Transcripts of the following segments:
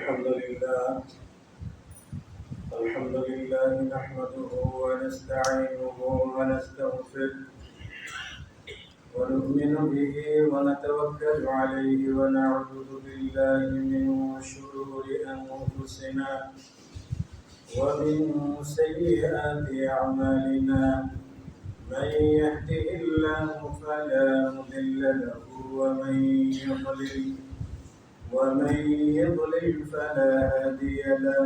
الحمد لله نحمده ونستعينه ونستغفره ونؤمن به ونتوكل عليه ونعوذ بالله من شرور أنفسنا ومن سيئات أعمالنا من يهده الله فلا مضل له ومن يضلل فلا هادي له.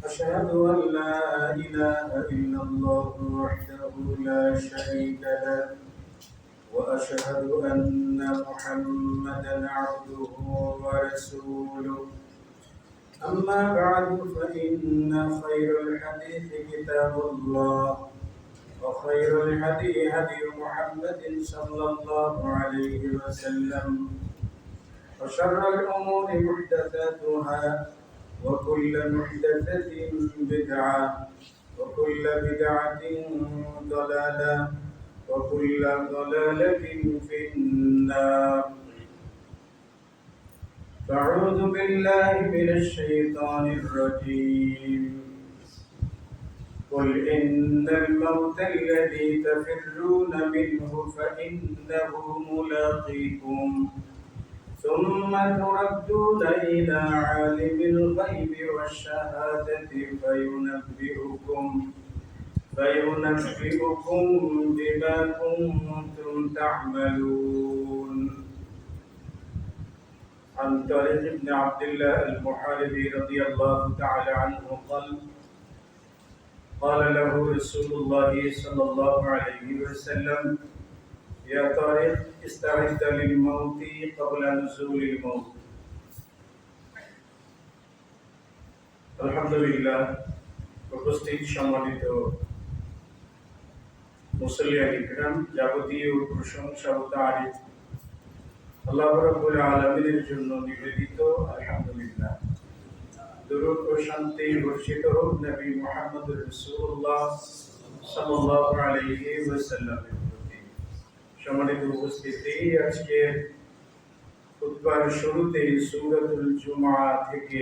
أشهد أن لا إله إلا الله وحده لا شريك له وأشهد أن محمدا عبده ورسوله. أما بعد فإن خير الحديث كتاب الله وخير الهدي هدي محمد صلى الله عليه وسلم وشر الأمور محدثاتها وكل محدثة بدعة وكل بدعة ضلالة وكل ضلالة في النار. فأعوذ بالله من الشيطان الرجيم. قل إن الموت الذي تفرون منه فإنه ملاقيكم ثم تردون إلى عالم الغيب والشهادة فينبئكم بما كنتم تعملون. عن طارق بن عبد الله المحاربي رضي الله تعالى عنه قال له رسول الله صلى الله عليه وسلم: يا طارق استعد للموت قبل نزول الموت. আলহামদুলিল্লাহ, উপস্থিত সম্মানিত মুসল্লিয়ান ইকরাম, যাবতীয় প্রশংসা ও তারিফ আল্লাহ রাব্বুল আলামিনের জন্য নিবেদিত। আলহামদুলিল্লাহ, দরুদ ও শান্তি বর্ষিত হোক নবী মুহাম্মদ রাসূলুল্লাহ সাল্লাল্লাহু আলাইহি ওয়াসাল্লামের প্রতি। সম্মানিত উপস্থিতি, আজকে খুতবার শুরুতে সূরাতুল জুমআ থেকে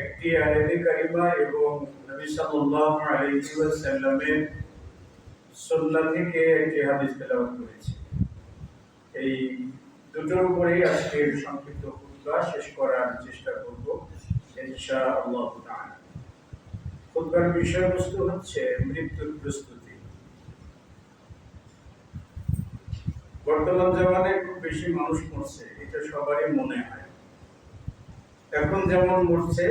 একটি আয়াতে কারিমা এবং নবী সাল্লাল্লাহু আলাইহি ওয়াসাল্লামের সুন্নাহ থেকে একটি হাদিস তেলাওয়াত করেছি। এই দুটোর উপরেই আজকের সংক্ষিপ্ত খুতবা শেষ করার চেষ্টা করব ইনশাআল্লাহ তাআলা। খুতবার বিষয়বস্তু হচ্ছে মৃত্যুর প্রস্তুতি। বর্তমান জামানে খুব বেশি মানুষ মরছে, এটা সবারই মনে হয়। এখন যেমন মরছে,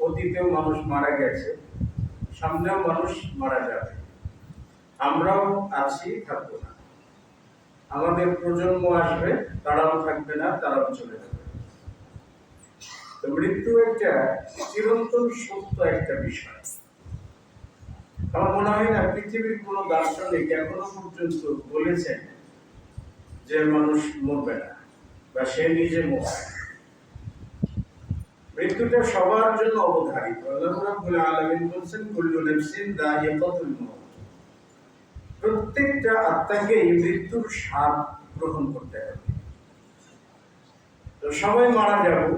অতীতেও মানুষ মারা গেছে, সামনেও মানুষ মারা যাবে। আমরাও আছি, থাকবো না। আমাদের প্রজন্ম আসবে, তারাও থাকবে না, তারাও চলে যাবে। তো মৃত্যু একটা চিরন্তন সত্য একটা বিষয়। আমার মনে হয় না পৃথিবীর কোনো দার্শনিক এখনো পর্যন্ত বলেছেন যে মানুষ মরবে না বা সে নিজে মরবে। মৃত্যুটা সবার জন্য অবধারিত। আল্লাহ রাব্বুল আলামিন বলেছেন, কুল্লু নাফসিন যায়িকাতুল মাউত। প্রত্যেকটা আত্মাকে মৃত্যুর স্বাদ গ্রহণ করতে হবে। তো সবাই মারা যাব।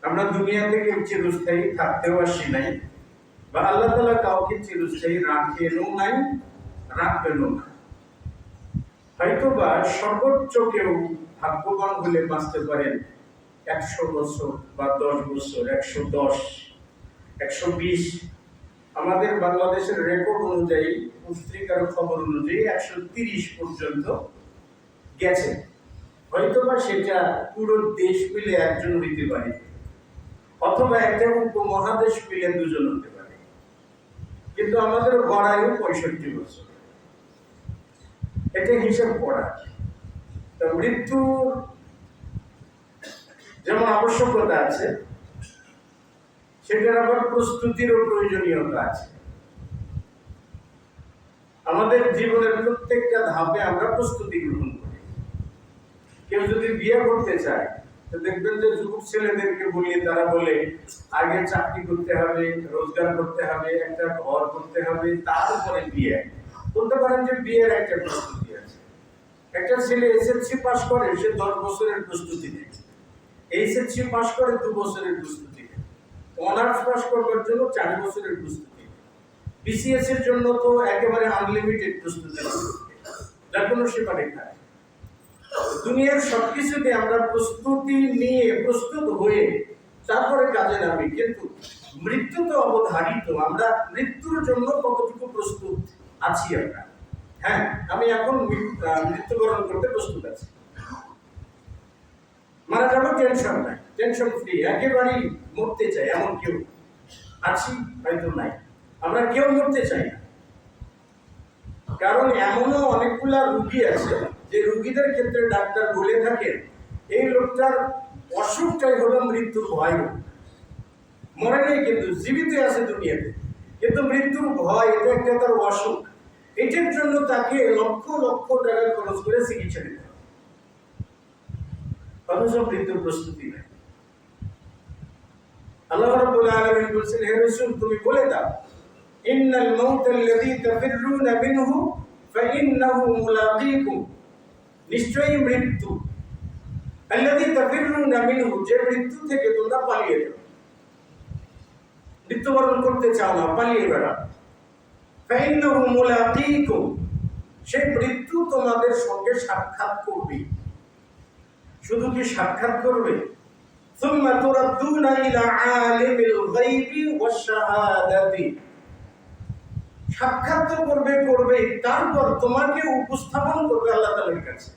আমরা দুনিয়া থেকে চিরস্থায়ী থাকতেও আসি নাই, বা আল্লাহ তাআলা কাউকে চিরস্থায়ী রাখেনও নাই, রাখবেনও না। হয়তো বা সর্বোচ্চ কেউ ভাগ্যবান হলে বাঁচতে পারেন 100 বছর বা 10 বছর, 110, 120। আমাদের বাংলাদেশের রেকর্ড অনুযায়ী, পত্রিকার খবর অনুযায়ী 130 পর্যন্ত গেছে। হয়তো বা সেটা পুরো দেশ মিলে একজন হইতে পারে, অথবা একটা উপমহাদেশ মিলে দুজন হতে পারে। কিন্তু আমাদের গড়ায়ু 65 বছর। এটা হিসাব করা। তো মৃত্যুর যেমন আবশ্যকতা আছে, সেটার আবার প্রস্তুতিরও প্রয়োজনীয়তা আছে। আমাদের জীবনের প্রত্যেকটা ধাপে আমরা প্রস্তুতি গ্রহণ করি। কেউ যদি বিয়ে করতে চায়, তো দেখবেন যে যুবক ছেলেদেরকে বলিয়ে তারা বলে আগে চাকরি করতে হবে, রোজগার করতে হবে, একটা ঘর করতে হবে, তারপরে বিয়ে। বলতে পারেন যে বিয়ের একটা প্রস্তুতি আছে। একটা ছেলে এসএসসি পাস করে, সে 10 বছরের প্রস্তুতি নেয়। এইচএসসি পাস করে 2 বছরের প্রস্তুতি, অনার্স পাস করবার জন্য 4 বছরের প্রস্তুতি, বিসিএস এর জন্য তো একেবারে আনলিমিটেড প্রস্তুতি, যার কোনো সীমা রেখা নেই। দুনিয়ার সবকিছুতে আমরা প্রস্তুতি নিয়ে প্রস্তুত হয়ে তারপরে কাজে নামি, কিন্তু মৃত্যু তো অবধারিত। আমরা মৃত্যুর জন্য কতটুকু প্রস্তুত আছি আমরা? হ্যাঁ, আমি এখন মৃত্যুবরণ করতে প্রস্তুত আছি, মারা যাবো টেনশন নাই, টেনশন ফ্রি, একেবারেই মরতে চাই এমন কেউ আছি হয়তো নাই। আমরা কেউ মরতে চাই না, কারণ এমনও অনেকগুলা রুগী আছে যে রুগীদের ক্ষেত্রে ডাক্তার বলে থাকেন এই লোকটার অসুখটাই হলো মৃত্যুর ভয়। মরে নেই কিন্তু জীবিত আছে দুনিয়াতে, কিন্তু মৃত্যুর ভয় এটা একটা তার অসুখ। এটার জন্য তাকে লক্ষ লক্ষ টাকা খরচ করে চিকিৎসা দিতে হবে, অথচ মৃত্যুর প্রস্তুতি নেই। আল্লাহ রাব্বুল আলামিন বলেছেন, হে রাসূল তুমি বলে দাও, ইন্নাল মাউতাল্লাযী তাফিররুনা মিনহু ফাইন্নাহু মুলাকীকুম, নিশ্চয়ই মৃত্যু, আল্লাযী তাফিররুনা মিনহু, যে মৃত্যু থেকে তোমরা পালিয়ে যাও, মৃত্যুবরণ করতে চাও না, পালিয়ে বেড়াও, ফাইন্নাহু মুলাকীকুম, সেই মৃত্যু তোমাদের সঙ্গে সাক্ষাৎ করবে। শুধু কি সাক্ষাৎ করবে? সুম্মা তুরাদ্দুনা ইলা আলিমিল গায়বি ওয়াশ শাহাদাতি, সাক্ষাৎ তো করবে, তারপর তোমাকে উপস্থাপন করবে আল্লাহ তাআলার কাছে,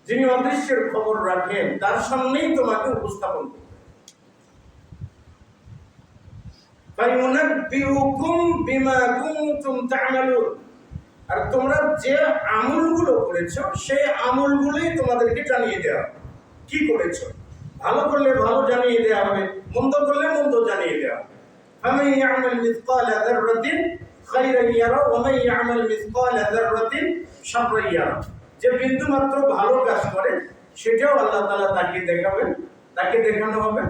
যিনি অদৃশ্যের খবর রাখেন, তার সামনেই তোমাকে উপস্থাপন করবে। ফায়ুনাব্বিউকুম বিমা কুনতুম তা'মালুন, আর তোমরা যে আমলগুলো করেছো সেই আমলগুলোই তোমাদেরকে জানিয়ে দেওয়া হবে। কি করেছো? ভালো করলে ভালো জানিয়ে দেওয়া হবে, মন্দ করলে মন্দ জানিয়ে দেওয়া হবে। ফামান ইয়া'মাল মিসকালা যাররাতিন খায়রান ইয়ারা ওয়া মান ইয়া'মাল মিসকালা যাররাতিন শাররান ইয়ারা, যে বিন্দু মাত্র ভালো কাজ করে সেটাও আল্লাহ তাআলা তাকে দেখাবেন, তাকে দেখানো হবে।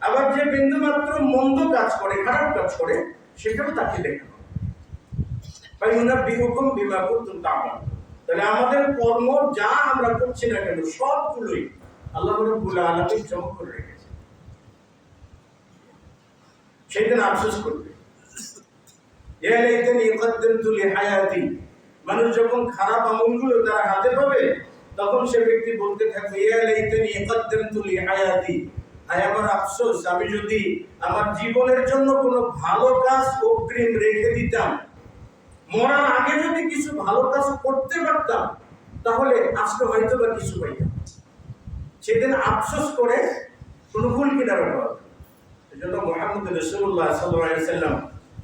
আবার যে বিন্দু মাত্র মন্দ কাজ করে, খারাপ কাজ করে, সেটাও তাকে দেখানো হবে। ফায়ুনাব্বিউকুম বিমা কুনতুম তা'মালুন, তাহলে আমাদের কর্ম যা আমরা করছি না কেন সবগুলোই আল্লাহ রাব্বুল আলামিন জমা করে রেখেছে। সেদিন আফসোস করবে, ইয়া লাইতানি কদ্দামতু লিহায়াতি, মানুষ যখন খারাপ আমলগুলো তার হাতে পাবে তখন সে ব্যক্তি বলতে থাকবে, ইয়া লাইতানি কদ্দামতু লিহায়াতি, আয় আমার আফসোস, আমি যদি আমার জীবনের জন্য কোনো ভালো কাজ অগ্রিম রেখে দিতাম, মরার আগে যদি কিছু ভালো কাজ করতে পারতাম, তাহলে আজকে হয়তো বা কিছু পাইতাম। সেদিন আফসোস করে কোনো ভুল কিনারা পাওয়া যায়। এজন্য মুহাম্মদ রাসূলুল্লাহ সাল্লাল্লাহু আলাইহি ওয়াসাল্লাম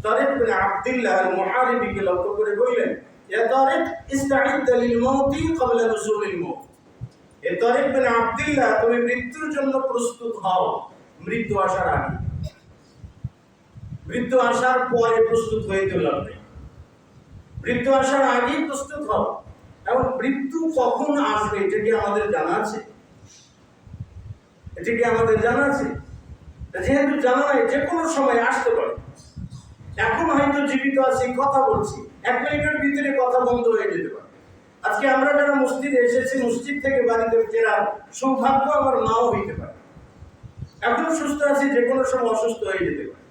তারিক বিন আব্দুল্লাহ আল-মুহারিবিকে লক্ষ্য করে বললেন, ইয়া তারিক ইসতাইদ লিল মাউতি ক্বাবলা নুজুলিল মাউত, এ তারিক বিন আব্দুল্লাহ তুমি মৃত্যুর জন্য প্রস্তুত হও মৃত্যু আসার আগে। মৃত্যু আসার পরে প্রস্তুত হইতে লাগবে, মৃত্যু আসার আগেই প্রস্তুত হও। এবং মৃত্যু কখন আসবে এটা কি আমাদের জানা আছে? এটা কি আমাদের জানা আছে? যেহেতু জানা নাই, যে কোনো সময় আসতে পারে। এখন হয়তো জীবিত আছি, কথা বলছি, 1 মিনিটের ভিতরে কথা বন্ধ হয়ে যেতে পারে। আজকে আমরা যারা মসজিদে এসেছি, মসজিদ থেকে বাড়িতে ফেরার সৌভাগ্য আমার নাও হইতে পারে। এখন সুস্থ আছি, যে কোনো সময় অসুস্থ হয়ে যেতে পারে।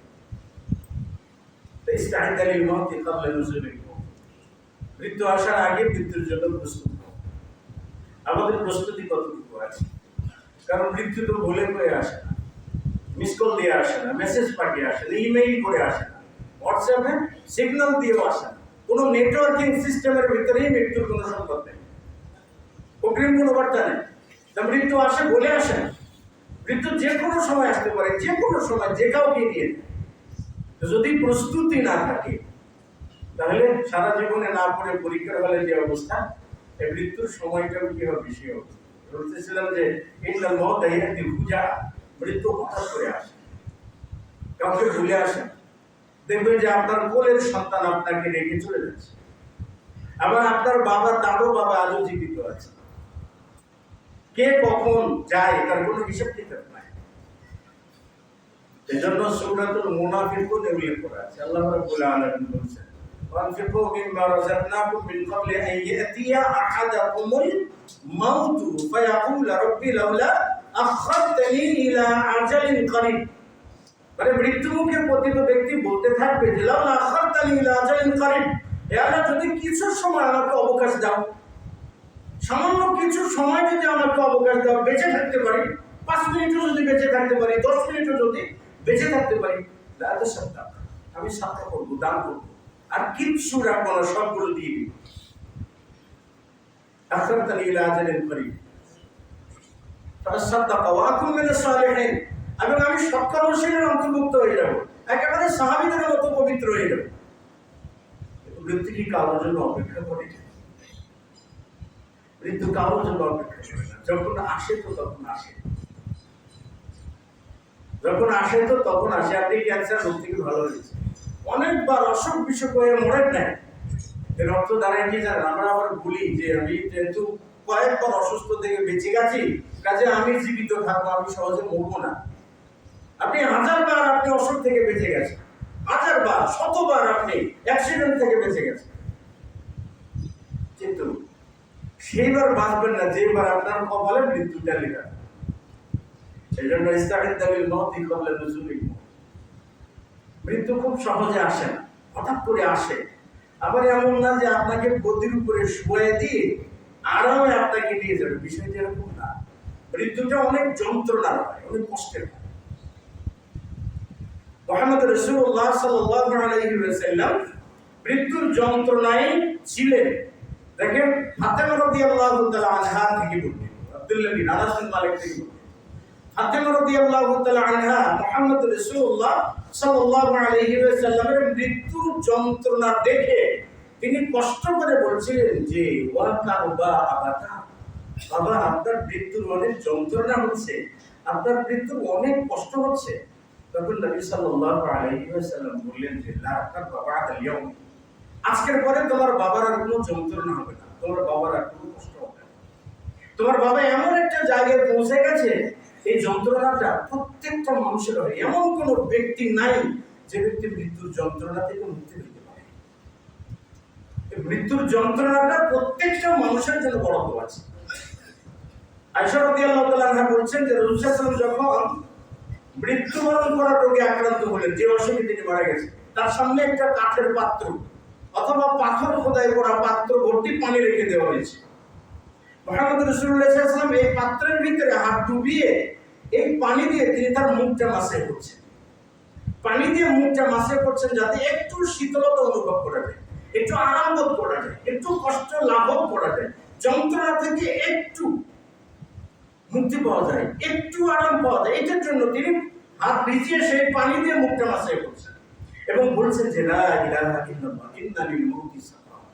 ইসতাইদ লিল মাউতি ক্বাবলা নুজুলিল মাউত, মৃত্যু আসার আগে মৃত্যুর জন্য প্রস্তুত হও। আমাদের প্রস্তুতি কতটুকু আছে? কারণ মৃত্যু তো বলে করে আসে না, মিস কল দিয়ে আসে না, মেসেজ পাঠিয়ে আসে না, ইমেইল করে আসে না, হোয়াটসঅ্যাপে সিগন্যাল দিয়েও আসে না। কোনো নেটওয়ার্কিং সিস্টেমের ভিতরেই মৃত্যুর কোনো সংকট নেই, অগ্রিম কোনো বার্তা নেই। তা মৃত্যু আসে বলে আসে না, মৃত্যু যে কোনো সময় আসতে পারে, যে কোনো সময় যে কাউকে দিয়ে দেয়। যদি প্রস্তুতি না থাকে তাহলে সারা জীবনে না পড়ে পরীক্ষার হলে যে অবস্থা, এই মৃত্যুর সময়টাও কি হবে বেশি হবে। বলতেছিলাম যে ইন্নাল মাউতা ইয়াতি ফুজা, মৃত্যু হঠাৎ করে আসে, কাউকে ভুলে আসে। দেখবেন যে আপনার কোলের সন্তান আপনাকে রেখে চলে যাচ্ছে, আবার আপনার বাবা, তারও বাবা আজও জীবিত আছে। কে কখন যায় তার কোনো হিসাব কিতাব নাই। এজন্য সূরাতুল মুনাফিকুন উল্লেখ করা আছে। আল্লাহ রাব্বুল আলামিন বলেছেন, ওয়ানফিকু মিম্মা রাযাকনাকুম মিন ক্বাবলি আন ইয়াতিয়া আহাদাকুমুল মাউতু ফায়াকুল রাব্বি লাউলা আখারতানি ইলা আজালিন করিব, মানে মৃত্যু মুখে পতিত ব্যক্তি বলতে থাকবে যে লাউ আখারতানি ইলা আজালিন করিব, হে আল্লাহ যদি কিছু সময় আমাকে অবকাশ দাও, সামান্য কিছু সময় যদি আমাকে অবকাশ দাও, বেঁচে থাকতে পারি, 5 মিনিটও যদি বেঁচে থাকতে পারি, 10 মিনিটও যদি বেঁচে থাকতে পারি, তাহলে সাদকা, আমি সাদকা করব, দান করব, আর কিচ্ছু রাখবো না, সবগুলো দিয়ে দিব। আখারতানি ইলা আজালিন করিব ফাসাদদাকা ওয়া আকুন মিনাস সালিহিন, এবং আমি সৎকর্মশীলের অন্তর্ভুক্ত হয়ে যাব, একেবারে সাহাবীদের মতো পবিত্র হয়ে যাব। মৃত্যু কি কারোর জন্য অপেক্ষা করে? মৃত্যু কারোর জন্য অপেক্ষা করে না। যখন আসে তো তখন আসে, যখন আসে তো তখন আসে। আপনি ক্যান্সার রোগ থেকে ভালো হয়েছে, অনেকবার অসুখ বিসুখ হয়ে মরেন নাই, রক্ত দাঁড়ায় কি জানেন? আমরা আবার ভুলি যে আমি যেহেতু কয়েকবার অসুস্থ থেকে বেঁচে গেছি, কাজে আমি জীবিত থাকবো, আমি সহজে মরবো না। আপনি 1000 বার আপনি অসুখ থেকে বেঁচে গেছেন, 1000 বার, 100 বার আপনি অ্যাক্সিডেন্ট থেকে বেঁচে গেছেন, কিন্তু সেইবার বাঁচবেন না যেবার আপনার কপালে মৃত্যুটা লেখা। সেই জন্য ইস্তাহিদ্দা বিল মাউতি ক্বাবলা নুজুলিল মাউত। মৃত্যু খুব সহজে আসে না, হঠাৎ করে আসে। আবার এমন না যে আপনাকে গদির উপরে শুয়ে দিয়ে আরামে আপনাকে নিয়ে যাবে, বিষয়টা এরকম না। মৃত্যুটা অনেক যন্ত্রণার হয়, অনেক কষ্টের হয়। মুহাম্মদ রাসূলুল্লাহ সাল্লাল্লাহু আলাইহি ওয়াসাল্লাম মৃত্যুর যন্ত্রণায় ছিলেন। দেখেন, ফাতেমা রাদিয়াল্লাহু তাআলা আনহা থেকে বলতেন, আব্দুল্লাহ বিন আনাস বিন মালিক থেকে বলতেন, ফাতেমা রাদিয়াল্লাহু তাআলা আনহা মুহাম্মদ রাসূলুল্লাহ সাল্লাল্লাহু আলাইহি ওয়াসাল্লামের মৃত্যুর যন্ত্রণা দেখে তিনি কষ্ট করে বলছিলেন যে ওয়া কারবা আবাতা, বাবা আপনার মৃত্যুর অনেক যন্ত্রণা হচ্ছে, আপনার মৃত্যুর অনেক কষ্ট হচ্ছে। তখন নবী সাল্লাল্লাহু আলাইহি ওয়াসাল্লাম বললেন যে লা কারবা বা'দাল ইয়াউম, আজকের পরে তোমার বাবার আর কোনো যন্ত্রণা হবে না, তোমার বাবার আর কোনো কষ্ট হবে না। তোমার বাবা এমন একটা জায়গায় পৌঁছে গেছে, এই যন্ত্রণাটা প্রত্যেকটা মানুষের হয়। এমন কোন ব্যক্তি নাই যে ব্যক্তি মৃত্যুর যন্ত্রণা থেকে মুক্তি পেতে পারে। মৃত্যুর যন্ত্রণাটা প্রত্যেকটা মানুষের জন্য বরাদ্দ আছে। আয়েশা রাদিয়াল্লাহু তাআলা আনহা বলছেন যে রাসূল সাল্লাল্লাহু আলাইহি ওয়াসাল্লাম যখন মৃত্যুবরণ করার রোগে আক্রান্ত হলেন, যে অসুখে তিনি মারা গেছেন, তার সামনে একটা কাঠের পাত্র অথবা পাথর খোদাই করা পাত্র ভর্তি পানি রেখে দেওয়া হয়েছে। মুহাম্মদ রাসূলুল্লাহ সাল্লাল্লাহু আলাইহি ওয়াসাল্লাম এই পাত্রের ভিতরে হাত ডুবিয়ে এই পানি দিয়ে তিনি তার মুখটা মাসে করছেন, পানি দিয়ে মুখটা মাসে করছেন, যাতে একটু শীতলতা অনুভব করা যায়, একটু আরাম বোধ করা যায়, একটু কষ্ট লাঘব করা যায়, যন্ত্রণা থেকে একটু মুক্তি পাওয়া যায়, একটু আরাম পাওয়া যায়। এটার জন্য তিনি হাত ভিজিয়ে সেই পানি দিয়ে মুখটা মাসে করছেন এবং বলছেন যে লা ইলাহা ইল্লাল্লাহ ইন্না লিল মাউতি সাকরাত,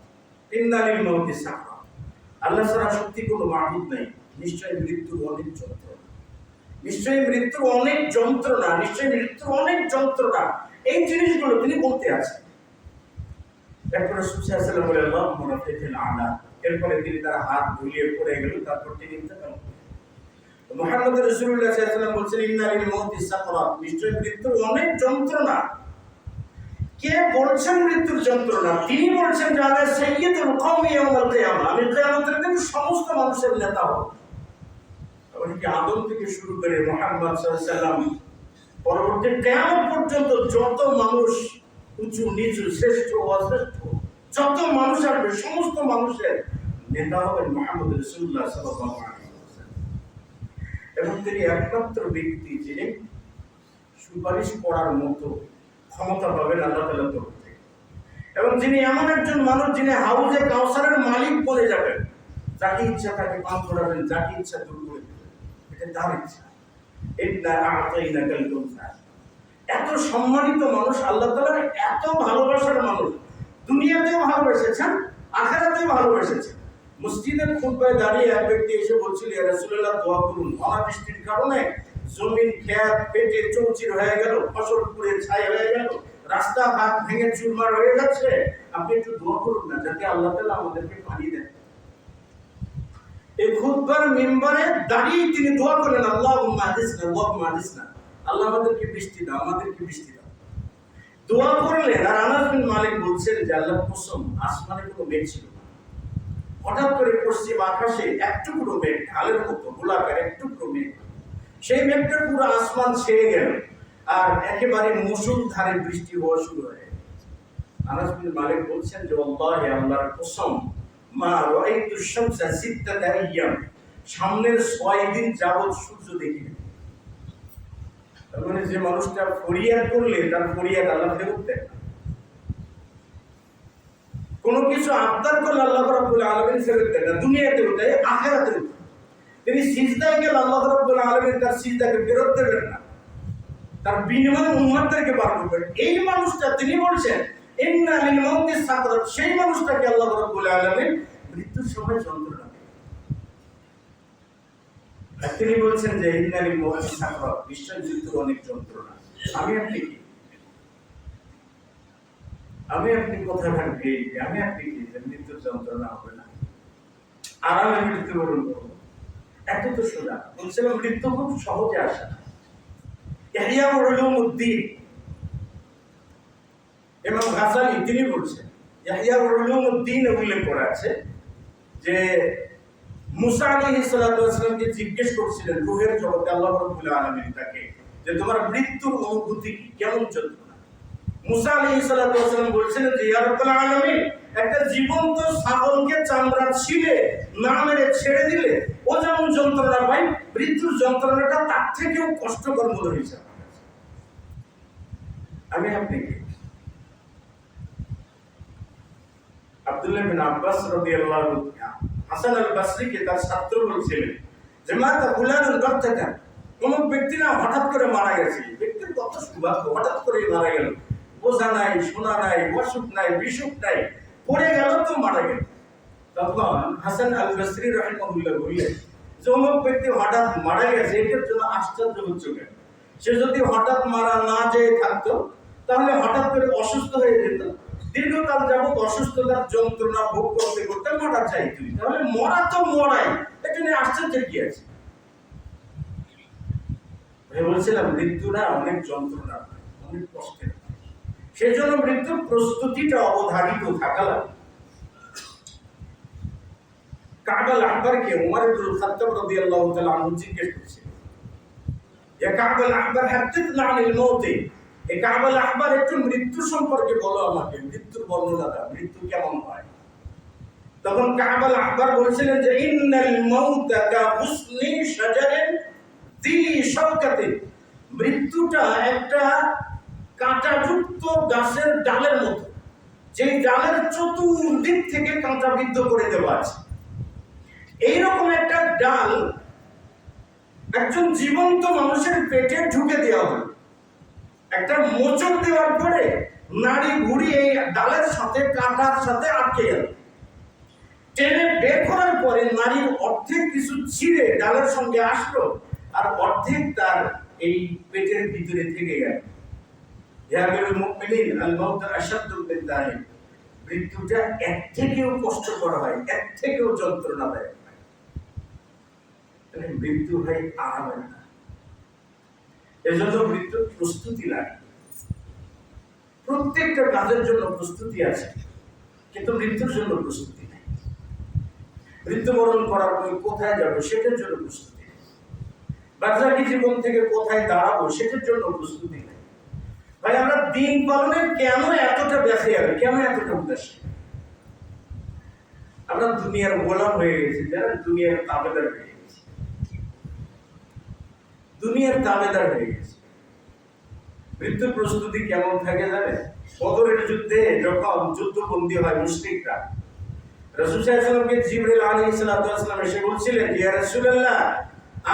ইন্না লিল মাউতি সাকরাত, আল্লাহ ছাড়া সত্যি কোনো মাবুদ নাই, নিশ্চয়ই মৃত্যুর অনেক যন্ত্রণা, নিশ্চয়ই মৃত্যুর অনেক যন্ত্রণা, নিশ্চয়ই মৃত্যুর অনেক যন্ত্রণা। এই জিনিসগুলো তিনি বলতে আছেন। এরপরে রাসূল সাল্লাল্লাহু আলাইহি ওয়াসাল্লাম বলেন আল্লাহুম্মা রাফিকিল আলা, এরপরে তিনি তার হাত ধুলিয়ে পড়ে গেল, তারপর তিনি ইন্তেকাল করলেন। মুহাম্মদ রাসূলুল্লাহ সাল্লাল্লাহু আলাইহি ওয়াসাল্লাম বলছেন ইন্না লিল মাউতি সাকরাত, নিশ্চয়ই মৃত্যুর অনেক যন্ত্রণা। কে বলছেন মৃত্যুর যন্ত্রণা? তিনি বলছেন যে আনা সাইয়্যিদুল কওমি ইয়াউমাল কিয়ামা, আমি কিয়ামতের দিন সমস্ত মানুষের নেতা হব। এমনকি আদম থেকে শুরু করে মুহাম্মদ সাল্লাল্লাহু আলাইহি ওয়াসাল্লাম পরবর্তী কিয়ামত পর্যন্ত যত মানুষ উঁচু নিচু শ্রেষ্ঠ অশ্রেষ্ঠ যত মানুষ আসবে, সমস্ত মানুষের নেতা হবেন মুহাম্মদ রাসূলুল্লাহ সাল্লাল্লাহু আলাইহি ওয়াসাল্লাম। এবং তিনি একমাত্র ব্যক্তি যিনি সুপারিশ করার মতো ক্ষমতা পাবেন আল্লাহ তাআলার তরফ থেকে, এবং যিনি এমন একজন মানুষ যিনি হাউজে কাউসারের মালিক বলে যাবেন, যাকে ইচ্ছা তাকে পান করাবেন, যাকে ইচ্ছা দূর করে দেবেন, এটা তার ইচ্ছা। ইন্না আ'তাইনাকাল কাউসার, এত সম্মানিত মানুষ, আল্লাহ তাআলার এত ভালোবাসার মানুষ, দুনিয়াতেও ভালোবেসেছেন, আখিরাতেও ভালোবেসেছেন। মসজিদে খুতবায় দাঁড়িয়ে এক ব্যক্তি এসে বলছিল ইয়া রাসূলুল্লাহ দোয়া করুন, অনাবৃষ্টির কারণে জমিন খেত ফেটে চৌচির হয়ে গেল, ফসল পুড়ে ছাই হয়ে গেল, রাস্তাঘাট ভেঙে চুরমার হয়ে যাচ্ছে, আপনি একটু দোয়া করুন না যাতে আল্লাহ তাআলা আমাদেরকে পানি দেন। এই খুতবার মিম্বারে দাঁড়িয়ে তিনি দোয়া করলেন আল্লাহুম্মা আদিসনা ওয়াহুম্মা আদিসনা, আল্লাহ আমাদেরকে বৃষ্টি দাও, আমাদেরকে বৃষ্টি দাও। দোয়া করলেন। আর আনাস বিন মালিক বলছেন যে আল্লাহর কসম, আসমানে কোনো মেঘ ছিল না, হঠাৎ করে পশ্চিম আকাশে এক টুকরো মেঘ, ঢালের মতো গোলাকার এক টুকরো মেঘ সেই মেঘটার পুরো আসমান ছেয়ে গেল আর একেবারে মুষলধারে বৃষ্টি হওয়া শুরু হয়ে গেল। আনাস বিন মালিক বলছেন যে আল্লাহি, আল্লাহর কসম, মা রাআইতু শামসা সিত্তাতা আইয়াম, সামনের 6 দিন যাবত সূর্য দেখিনি। তার মানে যে মানুষটা ফরিয়াদ করলে তার ফরিয়াদ আল্লাহ ফেরত দেন। কোনো কিছু আবদার করলে আল্লাহ রাব্বুল আলামিন ফেরত দেন না, দুনিয়াতেও দেয়, আখিরাতেও দেয়। তিনি সিজদায় গেলে আল্লাহ রাব্বুল আলামিন তার সিজদাকে ফেরত দেবেন না, তার বিনিময়ে উম্মতদেরকে বার করবেন। এই মানুষটা তিনি বলছেন ইন্না লিল মাউতি সাকরাত, সেই মানুষটাকে আল্লাহ রাব্বুল আলামিন মৃত্যুর সময় যন্ত্রণা দেন। আর তিনি বলছেন যে ইন্না লিল মাউতি সাকরাত, নিশ্চয়ই মৃত্যুর অনেক যন্ত্রণা। আমি আপনি কি কোথায় থাকবে, আমি আপনি কি যে মৃত্যুর যন্ত্রণা হবে না, আরামে মৃত্যুবরণ করবো, এত তো সোজা। বলছিলাম মৃত্যু খুব সহজে আসে না। ইহইয়া উলুমউদ্দিন ইমাম গাযালি তিনি বলছেন, ইহইয়া উলুমউদ্দিন উল্লেখ করা আছে যে মুসা আলাইহিস সালাতু ওয়াস সালামকে জিজ্ঞেস করছিলেন রূহের জগতে আল্লাহ রাব্বুল আলামিন তাকে যে তোমার মৃত্যুর অনুভূতি কি, কেমন যন্ত্রণা। মুসা আলাইহিস সালাতু ওয়াস সালাম বলছিলেন যে ইয়া রাব্বুল আলামিন, একটা জীবন্ত ছাগলকে চামড়া ছিলে না মেরে ছেড়ে দিলে ও যেমন যন্ত্রণা পায়, মৃত্যুর যন্ত্রণাটা তার থেকেও কষ্টকর মনে হয়েছে। আমি আপনি কি? আব্দুল্লাহ বিন আব্বাস রাদিয়াল্লাহু আনহু হাসান আল বসরিকে তার ছাত্র বলছিলেন যে মাতা ফুলানুন বাক্তাতা, কোন ব্যক্তি না হঠাৎ করে মারা গেছে, ব্যক্তির কত সৌভাগ্য, হঠাৎ করে মারা গেল, বোঝা নাই, শোনা নাই, অসুখ নাই, বিসুখ নাই, পড়ে গেল তো মারা গেল। তখন হাসান আল বসরি রাহিমাহুল্লাহ বললেন যে অমুক ব্যক্তি হঠাৎ মারা গেছে, এটার জন্য আশ্চর্য হচ্ছে কেন? সে যদি হঠাৎ মারা না যেয়ে থাকতো তাহলে হঠাৎ করে অসুস্থ হয়ে যেত, দীর্ঘকাল যাবত অসুস্থতার যন্ত্রণা ভোগ করতে করতে মারা চাইতো, তাহলে মরা তো মরাই, এটা নিয়ে আশ্চর্যের কি আছে? আমি বলছিলাম মৃত্যুটা অনেক যন্ত্রণা, অনেক কষ্টের, সেজন্য মৃত্যুর প্রস্তুতিটা অবধারিত থাকা লাগে। কাব আল আহবারকে উমর ইবনুল খাত্তাব রাদিয়াল্লাহু তাআলা আনহু জিজ্ঞেস করেছিলেন, ইয়া কাব আল আহবার হাদিসনা আনিল মাউতি, এই কাব আল আহবার একটু মৃত্যু সম্পর্কে বলো আমাকে, মৃত্যুর বর্ণনা দাও, মৃত্যু কেমন হয়? তখন কাব আল আহবার বলেছিলেন যে ইন্নাল মাউতা কা হুসনি শাজারিন যী শাওকাতিন, মৃত্যুটা একটা কাঁটাযুক্ত গাছের ডালের মতো, যেই ডালের চতুর্দিক থেকে কাঁটা বিদ্ধ করে দেওয়া আছে। এইরকম একটা ডাল একজন জীবন্ত মানুষের পেটে ঢুকে দেওয়া হলো, একটা মোচড় দেওয়ার পরে নাড়ি ঘুড়ি এই ডালের সাথে কাঁটার সাথে আটকে গেল। টেনে বের করার পরে নাড়ির অর্ধেক কিছু ছিঁড়ে ডালের সঙ্গে আসলো আর অর্ধেক তার এই পেটের ভিতরে থেকে গেল। ইয়া আমিরুল মুমিনিন, আল মাউত আশাদ্দু মিন যালিক, মৃত্যুটা এর থেকেও কষ্টকর হয়, এর থেকেও যন্ত্রণাদায়ক। মৃত্যু হয় আরামের না, এজন্য মৃত্যুর প্রস্তুতি লাগে। প্রত্যেকটা কাজের জন্য প্রস্তুতি আছে, কিন্তু মৃত্যুর জন্য প্রস্তুতি নেই। মৃত্যুবরণ করার পর কোথায় যাবো সেটার জন্য প্রস্তুতি নেই, বাকি জীবন থেকে কোথায় দাঁড়াবো সেটার জন্য প্রস্তুতি নেই। ভাই আমরা দিন পালনে কেন এতটা ব্যস্ত হবে, কেন এতটা উদাসীন? আমরা দুনিয়ার গোলাম হয়ে গেছি, যারা দুনিয়ার তাবেদার হয়ে গেছি, দুনিয়ার তাবেদার হয়ে গেছে। মৃত্যুর প্রস্তুতি কেমন থাকে জানেন? বদরের যুদ্ধে যখন যুদ্ধবন্দী হয় মুশরিকরা, রাসূল সাল্লাল্লাহু আলাইহি ওয়াসাল্লামকে জিবরিল আলাইহিস সালাম এসে বলছিলেন, ইয়া রাসূলুল্লাহ,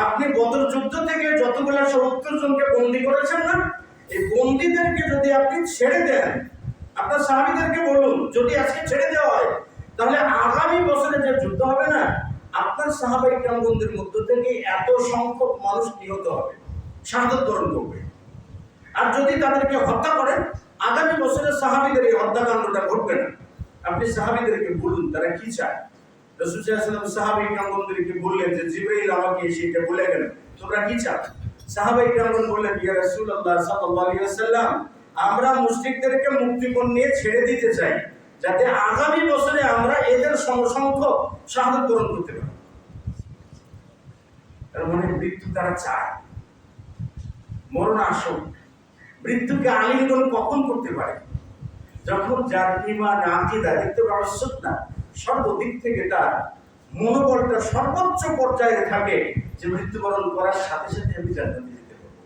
আপনি বদর যুদ্ধ থেকে যতগুলো ৭০ জনকে বন্দী করেছেন না, এই বন্দীদেরকে যদি আপনি ছেড়ে দেন, আপনার সাহাবীদেরকে বলুন যদি আজকে ছেড়ে দেওয়া হয় তাহলে আগামী বছরে যে যুদ্ধ হবে না, আপনার সাহাবায়ে কেরামদের মধ্য থেকে এত সংখ্যক মানুষ নিহত হবে, শাহাদাত বরণ করবে। আর যদি তাদেরকে হত্যা করেন, আগামী বছরে সাহাবীদের এই হত্যাকাণ্ডটা ঘটবে না। আপনি সাহাবীদেরকে বলুন তারা কি চায়। রাসূল সাল্লাল্লাহু আলাইহি ওয়াসাল্লাম সাহাবায়ে কেরামদেরকে বললেন যে জিবরাইল আমাকে সেটা বলে গেলেন, তোমরা কি চাও? সাহাবায়ে কেরাম বললেন, ইয়া রাসূলুল্লাহ সাল্লাল্লাহু আলাইহি ওয়াসাল্লাম, আমরা মুশরিকদেরকে মুক্তিপণ নিয়ে ছেড়ে দিতে চাই, যাতে আগামী বছরে আমরা এদের সংখ্যক শাহাদাত বরণ করতে পারি। তার মানে মৃত্যু তারা চায়, মরণ আসন। মৃত্যুকে আলিঙ্গন কখন করতে পারে? যখন যার ঈমান আকীদা ইত্তেবাউস সুন্নাহ সর্বদিক থেকে তার মনোবলটা সর্বোচ্চ পর্যায়ে থাকে, যে মৃত্যুবরণ করার সাথে সাথে আমি জান্নাতে যেতে পারবো,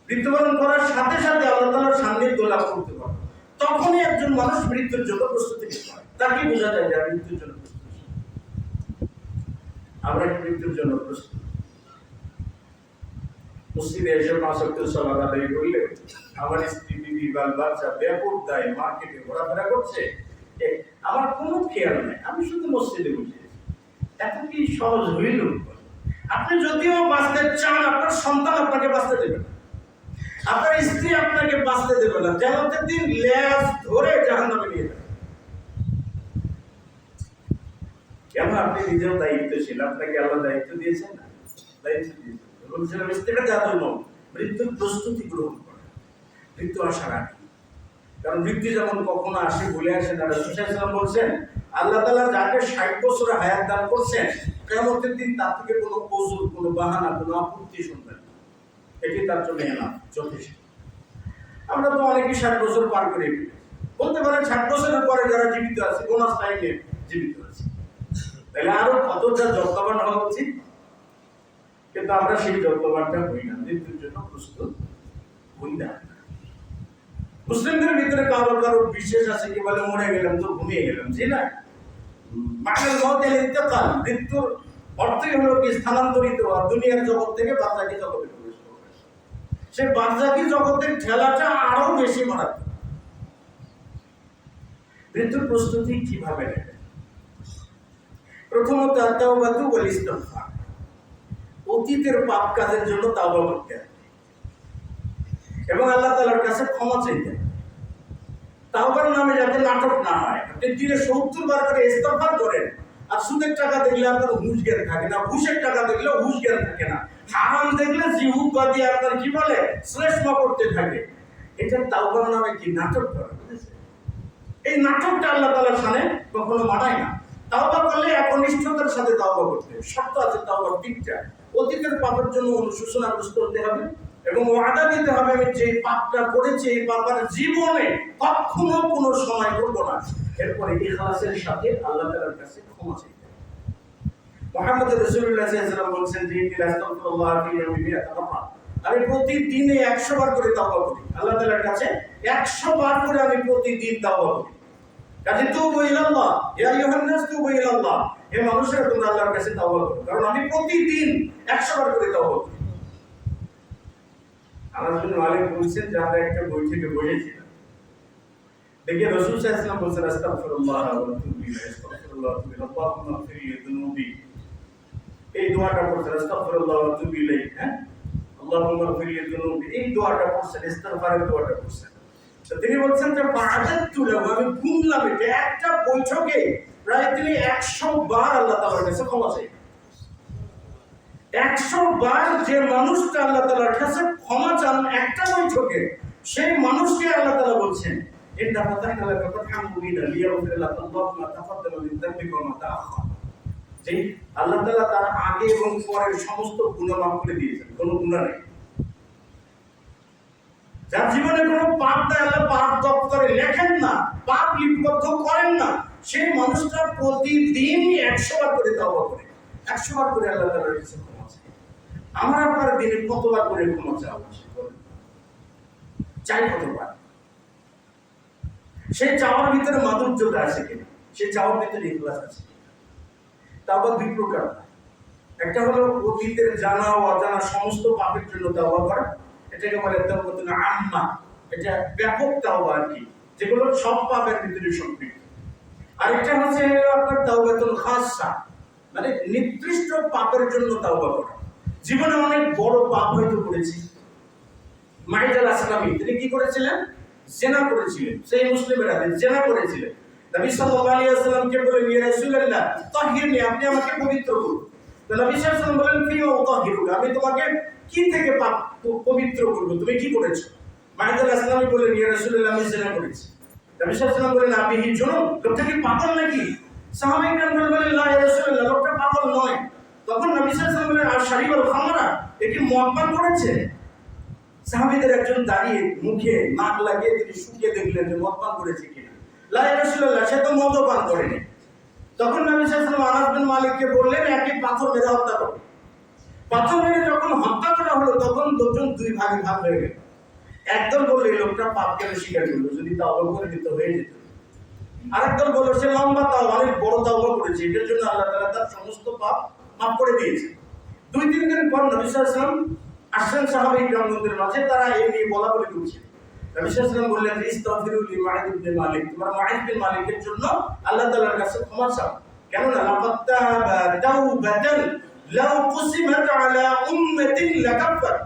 মৃত্যুবরণ করার সাথে সাথে আল্লাহ তাআলার সান্নিধ্য লাভ করতে পারবো, তখনই একজন মানুষ মৃত্যুর জন্য প্রস্তুতি নিতে পারে। তাকে বোঝা যায় যে মৃত্যুর জন্য প্রস্তুত। আমরা মৃত্যুর জন্য প্রস্তুত। মসজিদে এসে ৫ ওয়াক্ত সালাত আদায় করলে আমার স্ত্রী, বিবি, বাল বাচ্চা বেপরদায় মার্কেটে ঘোরাফেরা করছে, আমার কোনো খেয়াল নেই, আমি শুধু মসজিদে বসে আছি। এত কি সহজ হইল? আপনি যদিও বাঁচতে চান, আপনার সন্তান আপনাকে বাঁচতে দেবে না, আপনার স্ত্রী আপনাকে বাঁচতে দেবে না, কিয়ামতের দিন লেজ ধরে জাহান্নামে নিয়ে যাবে। কেন? আপনি নিজেও দায়িত্বশীল, আপনাকে আল্লাহ দায়িত্ব দিয়েছেন না? দায়িত্ব দিয়েছেন। বলছিলাম স্ত্রীটা জাদুর নয়, মৃত্যুর প্রস্তুতি গ্রহণ করে মৃত্যু আসার আগে। কারণ মৃত্যু যেমন কখনো আসে বলে আসে না। রাসূল সাল্লাল্লাহু আলাইহি ওয়াসাল্লাম বলছেন, আল্লাহ তাআলা যাকে ৬০ বছর হায়াত দান করছেন, কিয়ামতের দিন তার থেকে কোনো ওযর, কোনো বাহানা, কোনো আপত্তি শুনবে না। এটি তার জন্য এনাফ, যথেষ্ট। আমরা তো অনেকেই ৬০ বছর পার করে ফেলি। বলতে পারেন ৬০ বছরের পরে যারা জীবিত আছে, বোনাস টাইমে জীবিত আছে, তাহলে আরো কতটা যত্নবান হওয়া উচিত। কিন্তু আমরা সেই যত্নবানটা হই না, মৃত্যুর জন্য প্রস্তুত হই না। মুসলিমদের ভিতরে কারো কারো বিশেষ আছে, কি বলে মরে গেলাম তো ঘুমিয়ে গেলাম, জি না? মাকাল মউতিল ইন্তেকাল, মৃত্যুর অর্থই হলো কি স্থানান্তরিত হওয়া, দুনিয়ার জগৎ থেকে বারজাকি জগতে প্রবেশ করা। সেই বারজাকি জগতের ঠেলাটা আরো বেশি মারাত্মক। মৃত্যুর প্রস্তুতি কিভাবে নেবে? প্রথমত তাওবাতু ওয়াল ইস্তিগফার, অতীতের পাপ কাজের জন্য তাওবা করতে হবে এবং আল্লাহ তাআলার কাছে ক্ষমা চাইতে হবে। তাওবার নামে যাতে নাটক না হয়। আপনি দিনে ৭০ বার করে ইস্তিগফার করেন, আর সুদের টাকা দেখলে আপনার হুঁশ জ্ঞান থাকে না, ঘুষের টাকা দেখলে হুঁশ জ্ঞান থাকে না, হারাম দেখলে জিহুব বাদি আপনার কি বলে শ্লেষ্মা করতে থাকে। এটা তাওবার নামে কি নাটক করা, বুঝেছেন? এই নাটকটা আল্লাহ তাআলার সামনে কখনো মানায় না। তাওবা করলে একনিষ্ঠতার সাথে তাওবা করতে হবে। শর্ত আছে তাওবার ৩টা। অতীতের পাপের জন্য অনুশোচনাগ্রস্ত হতে হবে এবং ওয়াদা দিতে হবে, আমি যে পাপটা করেছি এই পাপের জীবনে কখনো কোনো সময় করব না। এরপরে ইখলাসের সাথে আল্লাহ তাআলার কাছে ক্ষমা চাইতে হবে। মুহাম্মদ রাসূলুল্লাহ সাল্লাল্লাহু আলাইহি ওয়াসাল্লাম বলেছেন যে আস্তাগফিরুল্লাহ ফি ইয়াউমি 100 মাররা, আমি প্রতিদিনে 100 বার করে তাওবা করি আল্লাহ তাআলার কাছে, 100 বার করে আমি প্রতিদিন তাওবা করি। কাজে তুবু ইলাল্লাহ, ইয়া আইয়ুহান নাস তুবু ইলাল্লাহ, হে মানুষেরা তোমরা আল্লাহর কাছে তাওবা করো, কারণ আমি প্রতিদিন 100 বার করে তাওবা করি। আনাস বিন মালিক বলছেন যে আমরা একটা বৈঠকে বসেছিলাম, দেখি রাসূল সাল্লাল্লাহু আলাইহি ওয়াসাল্লাম বলছেন আস্তাগফিরুল্লাহ ওয়া আতুবু ইলাইহি, আস্তাগফিরুল্লাহ ওয়া আতুবু ইলাইহি, আল্লাহুম্মা ইগফির লি যুনুবি। এই দোয়াটা পড়ছেন আস্তাগফিরুল্লাহ ওয়া আতুবু ইলাইহি, হ্যাঁ, আল্লাহুম্মা ইগফির লি যুনুবি, এই দোয়াটা পড়ছেন, ইস্তিগফারের দোয়াটা পড়ছেন। তো তিনি বলছেন যে ফাআদাতু লাহু, আমি গুনলাম এটা একটা বৈঠকে প্রায় তিনি 100 বার আল্লাহ তাআলার কাছে ক্ষমা চাই। 100 বার যে মানুষটা আল্লাহ তাআলার কাছে ক্ষমা চান একটা বৈঠকে, সেই মানুষকে আল্লাহ তাআলা বলছেন ইন্না ফাতাহনা লাকা ফাতহাম মুবিনা লিয়াগফির লাকা আল্লাহু মা তাকাদ্দামা মিন যামবিকা ওয়া মা তাআখার। যে আল্লাহ তাআলা তার আগে এবং পরের সমস্ত গুনাহ মাফ করে দিয়েছেন, কোনো গুনাহ নেই। যার জীবনে কোনো পাপ নাই, আল্লাহ পাপ দপ্তরে লেখেন না, পাপ লিপিবদ্ধ করেন না, সেই মানুষটা প্রতিদিন 100 বার করে তাওবা করে, 100 বার করে আল্লাহ তাআলার কাছে ক্ষমা চায়। আমার আপনার দিনে কতবার করে ক্ষমা চাওয়া উচিত? চাই কতবার? সেই চাওয়ার ভিতরে মাধুর্যতা আছে কিনা, সেই চাওয়ার ভিতরে ইখলাস আছে কিনা? তাওবা দুই প্রকার। একটা হলো অতীতের জানা ও অজানা সমস্ত পাপের জন্য তাওবা করা, এটাকে বলে তাওবাতুল আম্মা, এটা ব্যাপক তাওবা আর কি, যেগুলো সব পাপের ভিতরে সম্পৃক্ত। আরেকটা হচ্ছে আপনার তাওবাতুল খাসসা, মানে নির্দিষ্ট পাপের জন্য তাওবা করা। জীবনে অনেক বড় পাপ হয়তো করেছি। মাইদ আল-আসলামী তিনি কি করেছিলেন? জিনা করেছিলেন। সেই মুসলিমের হাদিস, জিনা করেছিলেন। নবী সাল্লাল্লাহু আলাইহি ওয়াসাল্লামকে বলেন, ইয়া রাসূলুল্লাহ তাহহিরনি, আপনি আমাকে পবিত্র করুন। তো নবী সাল্লাল্লাহু আলাইহি ওয়াসাল্লাম বলেন, ফি উতাহিরুকা, আমি তোমাকে কি থেকে পবিত্র করব, তুমি কি করেছো? মাইদ আল-আসলামী বলেন, ইয়া রাসূলুল্লাহ আমি জিনা করেছি। নবী সাল্লাল্লাহু আলাইহি ওয়াসাল্লাম বলেন, আপনি কি জুনুব, লোকটা কি পাগল নাকি? সাহাবায়ে কেরাম বলেন, লা ইয়া রাসূলুল্লাহ, লোকটা পাগল নয়। তখন নবী সাল্লাল্লাহু আলাইহি ওয়াসাল্লাম বলেন, আর শারিবাল খামরা, এ কি মদ পান করেছে? সাহাবীদের একজন দাঁড়িয়ে মুখে নাক লাগিয়ে তিনি শুকিয়ে দেখলেন যে মদ পান করেছে কিনা। লা ইয়া রাসূলুল্লাহ, সে তো মদ পান করেনি। তখন নবী সাল্লাল্লাহু আলাইহি ওয়াসাল্লাম আনাস বিন মালিককে বললেন, একই পাথর মেরে হত্যা করো। পাথর মেরে যখন হত্যা করা হলো তখন দুজন দুই ভাগে ভাগ হয়ে গেল। একদল বলল এই লোকটা পাপ কেন স্বীকার করলো, যদি তাওবা করে দিত হয়ে যেত। আরেকদল বলল সে লম্বা তাওবা, অনেক বড় তাওবা করেছে, এটার জন্য আল্লাহ তাআলা তার সমস্ত পাপ মাফ করে দিয়েছে। 2-3 দিন পর নবী সাল্লাল্লাহু আলাইহি ওয়াসাল্লাম আসলেন সাহাবী ইকরামদের মাঝে, তারা এই নিয়ে বলাবলি করছে। নবী সাল্লাল্লাহু আলাইহি ওয়াসাল্লাম বললেন, ইস্তাগফিরু লি মুআদ ইবনে মালিক, তোমরা মুআদ বিন মালিকের জন্য আল্লাহ তাআলার কাছে ক্ষমা চাও। কেননা লাকাদ তাবা তাওবাতান লাউ কুসিমাত আলা উম্মাতিন লাকাফার,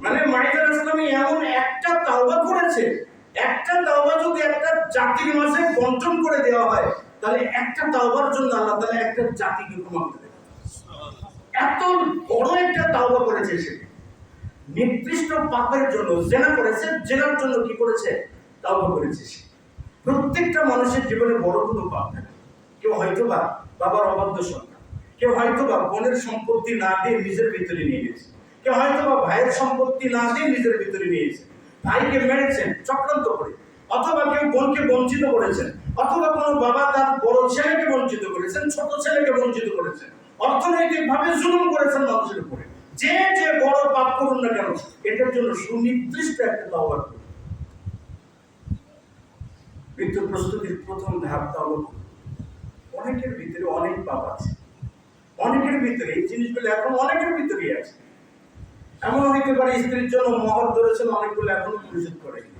মানে মুআদ রাসূলুল্লাহ এমন একটা তাওবা করেছে, একটা তাওবা যদি একটা জাতির মাঝে বন্টন করে দেওয়া হয় তাহলে একটা তাওবার জন্য আল্লাহ তাআলা একটা জাতিকে ক্ষমা করে দেন। এত বড় একটা তাওবা করেছে সে, নির্দিষ্ট পাপের জন্য জেনা করেছে, জেনার জন্য কি করেছে, তাওবা করেছে সে। প্রত্যেকটা মানুষের জীবনে বড় কোনো পাপ থাকে। কেউ হয়তো বা বাবার অবাধ্য সন্তান, কেউ হয়তো বা বোনের সম্পত্তি না দিয়ে নিজের ভিতরে নিয়ে গেছে, কেউ হয়তো বা ভাইয়ের সম্পত্তি না দিয়ে নিজের ভিতরে নিয়েছে, ভাইকে মেরেছেন চক্রান্ত করে, অথবা কেউ বোনকে বঞ্চিত করেছেন, অথবা কোনো বাবা তার বড় ছেলেকে বঞ্চিত করেছেন, ছোট ছেলেকে বঞ্চিত করেছেন, অর্থনৈতিক ভাবে জুলুম করেছেন মানুষের উপরে। যে যে বড় পাপ করুন না কেন, এটার জন্য সুনির্দিষ্ট একটা তাওবা করুন। মৃত্যুর প্রস্তুতির প্রথম ধাপ তাওবা করুন। অনেকের ভিতরে অনেক পাপ আছে, অনেকের ভিতরে এই জিনিসগুলো এখন অনেকের ভিতরেই আছে। এমন হইতে পারে স্ত্রীর জন্য মহর ধরেছেন, অনেকগুলো এখনো পরিশোধ করেনি,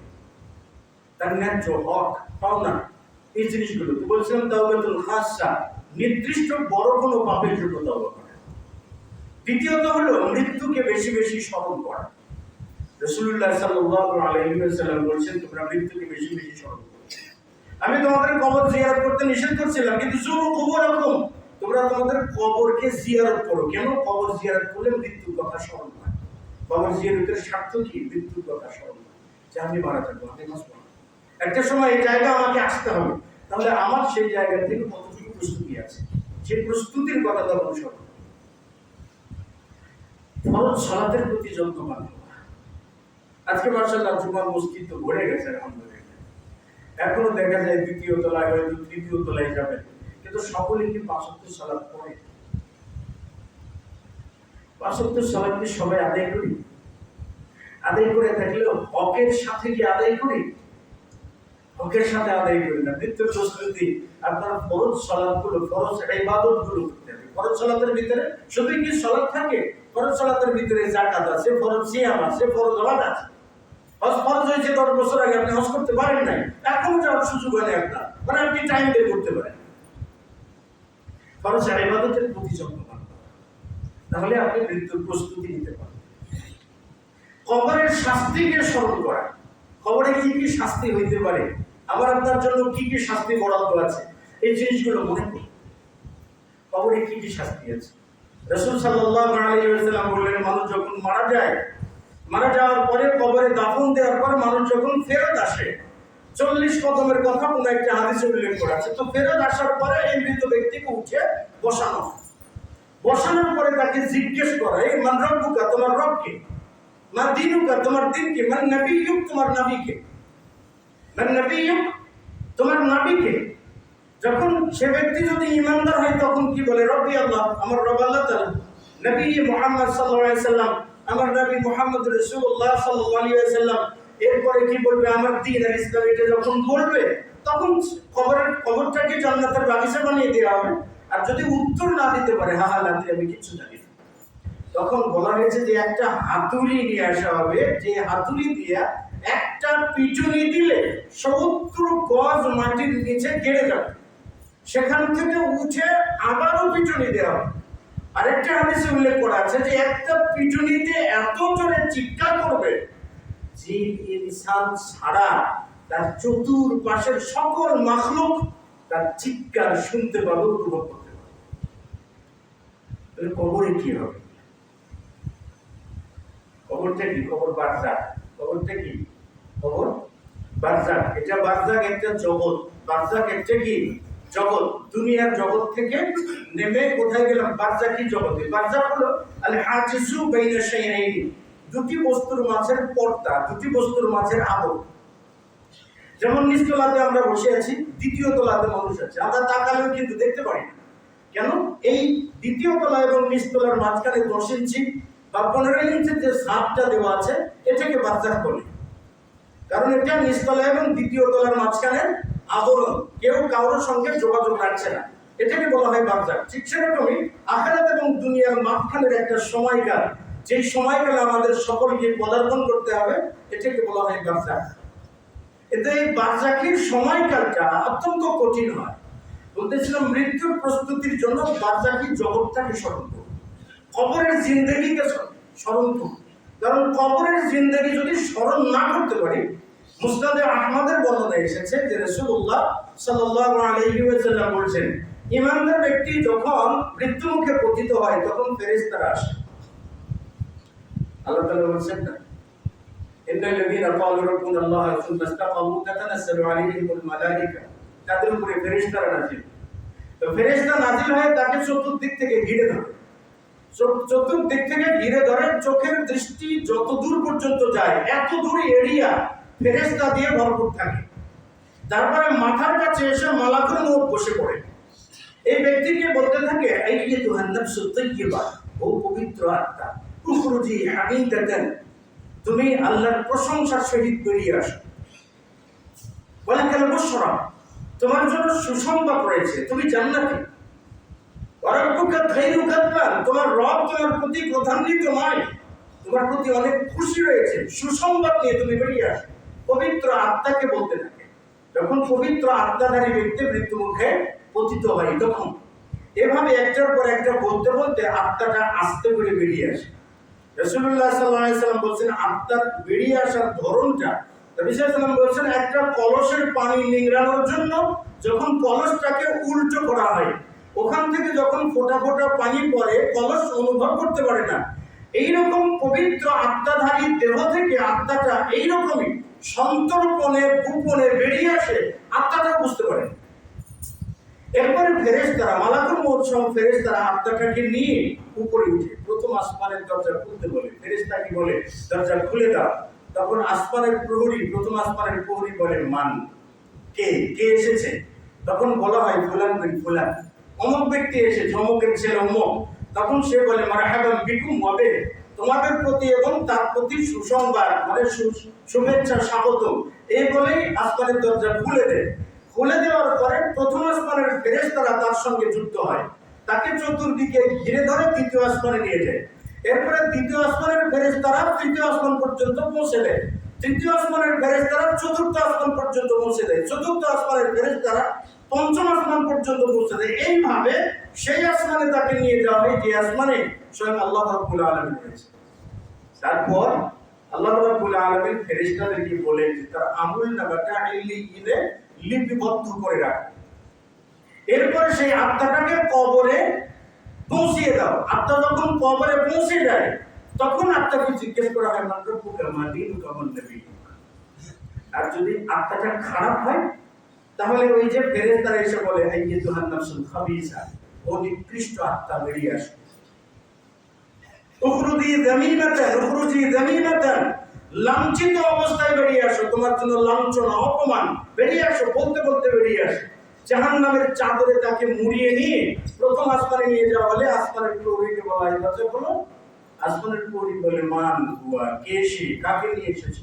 তার ন্যায্য হক পাও না। এই জিনিসগুলো তো বলছিলাম তাওবাতুল খাসসা, নির্দিষ্ট বড় কোনো পাপের জন্য তাওবা করা। দ্বিতীয়ত হলো মৃত্যুকে বেশি বেশি স্মরণ করা। রাসূলুল্লাহ সাল্লাল্লাহু আলাইহি ওয়াসাল্লাম বলেছেন, তোমরা মৃত্যুকে বেশি বেশি স্মরণ করো। আমি তোমাদের কবর জিয়ারত করতে নিষেধ করছিলাম, কিন্তু জুরু কুবুরাকুম, তোমরা তোমাদের কবরকে জিয়ারত করো। কেন? কবর জিয়ারত করলে মৃত্যুর কথা স্মরণ হয়। কবর জিয়ারতের স্বার্থ কি? মৃত্যুর কথা স্মরণ হয়, যে আমি মারা যাবো, আমি বাঁচবো না, একটা সময় এই জায়গা আমাকে আসতে হবে। তাহলে আমার সেই জায়গা থেকে কতটুকু প্রস্তুতি আছে, সেই প্রস্তুতির কথা তখন স্মরণ। ফরজ সালাতের প্রতি যত্নবান হওয়া। আজকে মাশাআল্লাহ জুমার মসজিদ তো ভরে গেছে আলহামদুলিল্লাহ। এখনো দেখা যায় দ্বিতীয় তলায় হয়তো তৃতীয় তলায় যাবে, কিন্তু সকলে কি 5 ওয়াক্ত সালাত পড়ে? 5 ওয়াক্ত সালাত কি সবাই আদায় করি? আদায় করে থাকলেও হকের সাথে কি আদায় করি? হকের সাথে আদায় করি না। মৃত্যুর প্রস্তুতি আপনার ফরজ সালাতগুলো, ফরজ ইবাদতগুলো করতে হবে। ফরজ সালাতের ভিতরে শুধু কি সালাত থাকে? ফরজ সালাতের ভিতরে যাকাত আছে, ফরজ সিয়াম আছে, ফরজ হজ আছে। হজ ফরজ হয়েছে 10 বছর আগে, আপনি হজ করতে পারেন নাই, এখন যাওয়ার সুযোগ হয় আপনার, মানে আপনি টাইম বের করতে পারেন। ফরজ ইবাদতের প্রতি যত্নবান, তাহলে আপনি মৃত্যুর প্রস্তুতি নিতে পারেন। কবরের শাস্তিকে স্মরণ করা, কবরে কি কি শাস্তি হইতে পারে, আবার আপনার জন্য কি কি শাস্তি বরাদ্দ আছে, এই জিনিসগুলো মনে করুন। কবরে কি কি শাস্তি আছে? রাসূল সাল্লাল্লাহু আলাইহি ওয়াসাল্লাম বললেন, মানুষ যখন মারা যায়, মারা যাওয়ার পরে কবরে দাফন দেওয়ার পর মানুষ যখন ফেরত আসে, 40 কদমের কথা কোন একটা হাদিসে উল্লেখ করা আছে। তো ফেরত আসার পরে এই মৃত ব্যক্তিকে উঠে বসানো হয়। বসানোর পরে তাকে জিজ্ঞেস করা, এই মান রব্বুকা, তোমার রব কে? মা দিনুকা, তোমার দিন কি? মান নবিয়ুক, তোমার নবী কে? মান নবিয়ুক, তোমার নবী কে? যখন সে ব্যক্তি যদি ঈমানদার হয় তখন কি বলে? রব্বি আল্লাহ, আমার রব আল্লাহ তাআলা। নবী মুহাম্মদ সাল্লাল্লাহু আলাইহি ওয়াসাল্লাম, আমার নবী মুহাম্মদ রাসূলুল্লাহ সাল্লাল্লাহু আলাইহি ওয়াসাল্লাম। এরপরে কি বলবে? আমার দ্বীন আর ইসলাম। এটা যখন বলবে তখন কবরটাকে জান্নাতের বাগিচা বানিয়ে দেওয়া হবে। আর যদি উত্তর না দিতে পারে, হা হা লাতি, আমি কিছু জানি না, তখন বলা হয়েছে যে একটা হাতুড়ি নিয়ে আসা হবে, যে হাতুড়ি দিয়ে একটা পিটুনি দিলে 70 গজ মাটির নিচে গেড়ে যাবে, সেখান থেকে উঠে আবারও পিটুনি দেওয়া হবে। আরেকটা হাদিসে উল্লেখ করা আছে যে একটা পিটুনিতে এত জোরে চিৎকার করবে যে ইনসান ছাড়া তার চতুর্পাশের সকল মাখলুক তার চিৎকার শুনতে পাবে, উপভোগ করতে পাবে। তাহলে কবরে কি হবে? কবরটা কি? কবর বারজাক। কবরটা কি? কবর বারজাক। এটা বারজাক একটা জগৎ। বারজাক একটা কি? জগৎ। দুনিয়ার জগৎ থেকে নেমে কোথায় গেলাম? বারজাকি জগতে। বারজাক হলো আল হাজিজু বাইনা শাইআইনি, দুটি বস্তুর মাঝের পর্দা, দুটি বস্তুর মাঝের আবরণ। যেমন নিচতলাতে আমরা বসে আছি, দ্বিতীয় তলাতে মানুষ আছে, আমরা তাকালেও কিন্তু দেখতে পারি না। কেন? এই দ্বিতীয় তলা এবং নিচতলার মাঝখানে 10 ইঞ্চি বা 15 ইঞ্চির যে ছাদটা দেওয়া আছে, এটাকে বারজাখ বলে। কারণ এটা নিচতলা এবং দ্বিতীয় তলার মাঝখানে আবরণ, কেউ কারোর সঙ্গে যোগাযোগ রাখছে না, এটাকে বলা হয় বারজাখ। ঠিক সেরকমই আখিরাত এবং দুনিয়ার মাঝখানের একটা সময়কাল, যেই সময়কালে আমাদের সকলকে পদার্পণ করতে হবে, এটাকে বলা হয় বারজাখ। এতে এই বারজাখের সময়কালটা অত্যন্ত কঠিন হয়। বলতেছিলাম, মৃত্যুর প্রস্তুতির জন্য বারজাখী জগৎটাকে স্মরণ করুন, কবরের জিন্দেগিকে স্মরণ করুন। কারণ কবরের জিন্দেগি যদি স্মরণ না করতে পারি, মুসনাদে আহমদের বর্ণনায় এসেছে যে রাসূলুল্লাহ সাল্লাল্লাহু আলাইহি ওয়াসাল্লাম বলেছেন, ইমানদার ব্যক্তি যখন মৃত্যুমুখে পতিত হয় তখন ফেরেশতারা আসে। আল্লাহ তাআলা বলেছেন না, ইন্নাল্লাযীনা ক্বালু রাব্বুনাল্লাহ সুম্মা ইসতাকামু তাতানাজ্জালু আলাইহিমুল মালায়েকা, তাদের উপরে ফেরেশতারা নাজিল। তো ফেরেশতা নাজিল হয়ে তাকে চতুর্দিক থেকে ঘিরে ধরে, চতুর্দিক থেকে ঘিরে ধরে, চোখের দৃষ্টি যত দূর পর্যন্ত যায় এত দূর এরিয়া ফেরেশতা দিয়ে ভরপুর থাকে। তারপরে মাথার কাছে এসে মালাকুল মউত বসে পড়ে, এই ব্যক্তিকে বলতে থাকে, আইয়াতুহান নাফসুত তাইয়্যিবা, ও পবিত্র আত্মা, উখরুজি হামিদাতান, তুমি আল্লাহর প্রশংসার সহিত বেরিয়ে আসো। ওয়ালাকাল বুশরা, তোমার জন্য সুসংবাদ রয়েছে, তুমি জান্নাতি। ওয়ারাব্বুকা খায়রু গাদবান, তোমার রব তোমার প্রতি ক্রধান্বিত নয়, তোমার প্রতি অনেক খুশি রয়েছে, সুসংবাদ নিয়ে তুমি বেরিয়ে আসো। পবিত্র আত্মাকে বলতে থাকে। যখন পবিত্র আত্মাধারী ব্যক্তি মৃত্যু মুখে পতিত হয়, তখন এভাবে একটার পর একটা বলতে বলতে আত্মাটা আস্তে করে বেরিয়ে আসে। রাসূলুল্লাহ সাল্লাল্লাহু আলাইহি ওয়াসাল্লাম বলেছেন, আত্মার বেরিয়ে আসার ধরনটা, নবী সাল্লাল্লাহু আলাইহি ওয়াসাল্লাম বলেছেন, একটা কলসের পানি নিংড়ানোর জন্য যখন কলসটাকে উল্টো করা হয়, ওখান থেকে যখন ফোঁটা ফোঁটা পানি পড়ে, কলস অনুভব করতে পারে না। এইরকম পবিত্র আত্মাধারী দেহ থেকে আত্মাটা এইরকমই সন্তর্পণে গোপনে বেরিয়ে আসে, আত্মাটা বুঝতে পারে। এরপরে ফেরেশতারা, মালাকুল মউত সহ ফেরেশতারা আত্মাটাকে নিয়ে উপরে উঠে প্রথম আসমানের দরজা খুলতে বলে। ফেরেশতা কি বলে, দরজা খুলে দাও। তখন আসমানের প্রহরী, প্রথম আসমানের প্রহরী বলে, মান, কে কে এসেছে? তখন বলা হয়, ফুলান বিন ফুলান, অমুক ব্যক্তি এসেছে, অমুকের ছেলে অমুক। তখন সে বলে, মারহাবান বিকুম, হবে তোমাদের প্রতি এবং তার প্রতি সুসংবাদ, মানে শুভেচ্ছা, স্বাগত। এই বলেই আসমানের দরজা খুলে দেয়। খুলে দেওয়ার পরে প্রথম আসমানের ফেরেশতারা তার সঙ্গে যুক্ত হয়, তাকে চতুর্দিকে ঘিরে ধরে দ্বিতীয় আসমানে নিয়ে যায়। এরপরে দ্বিতীয় আসমানের ফেরেশতারা তৃতীয় আসমান পর্যন্ত পৌঁছে দেয়, তৃতীয় আসমানের ফেরেশতারা চতুর্থ আসমান পর্যন্ত পৌঁছে দেয়, চতুর্থ আসমানের ফেরেশতারা পঞ্চম আসমান পর্যন্ত পৌঁছে দেয়। এইভাবে সেই আসমানে তাকে নিয়ে যাওয়া হয় যে আসমানে স্বয়ং আল্লাহ রাব্বুল আলামিন রয়েছে। তারপর আল্লাহ রাব্বুল আলামিন ফেরেশতাদেরকে বলেন যে তার আমলনামাটা ইল্লিয়িনে লিপিবদ্ধ করে রাখো। এরপরে সেই আত্মাটাকে কবরে পৌঁছিয়ে দাও। আত্মা যখন কবরে পৌঁছে যায়, তখন আত্মাকে জিজ্ঞেস করা হয়, মান রব্বুকা মা দীনুকা মান নবিয়্যুকা। আর যদি আত্মাটা খারাপ হয়, তাহলে ওই যে ফেরেশতারা এসে বলে, আইয়াতুহান নাফসুল খাবিসা, ও নিকৃষ্ট আত্মা বেরিয়ে আসো। উখরুজি যামিমাতান, উখরুজি যামিমাতান, লাঞ্ছিত অবস্থায় বেরিয়ে আসো, তোমার জন্য লাঞ্ছনা, অপমান, বেরিয়ে আসো, বলতে বলতে বেরিয়ে আসো। জাহান্নামের চাদরে তাকে মুড়িয়ে নিয়ে প্রথম আসমানে নিয়ে যাওয়া হলে আসমানের প্রহরীকে বলা হয়, দরজা খোলো। আসমানের প্রহরী বলে, মান হুয়া, কে সে, কাকে নিয়ে এসেছে?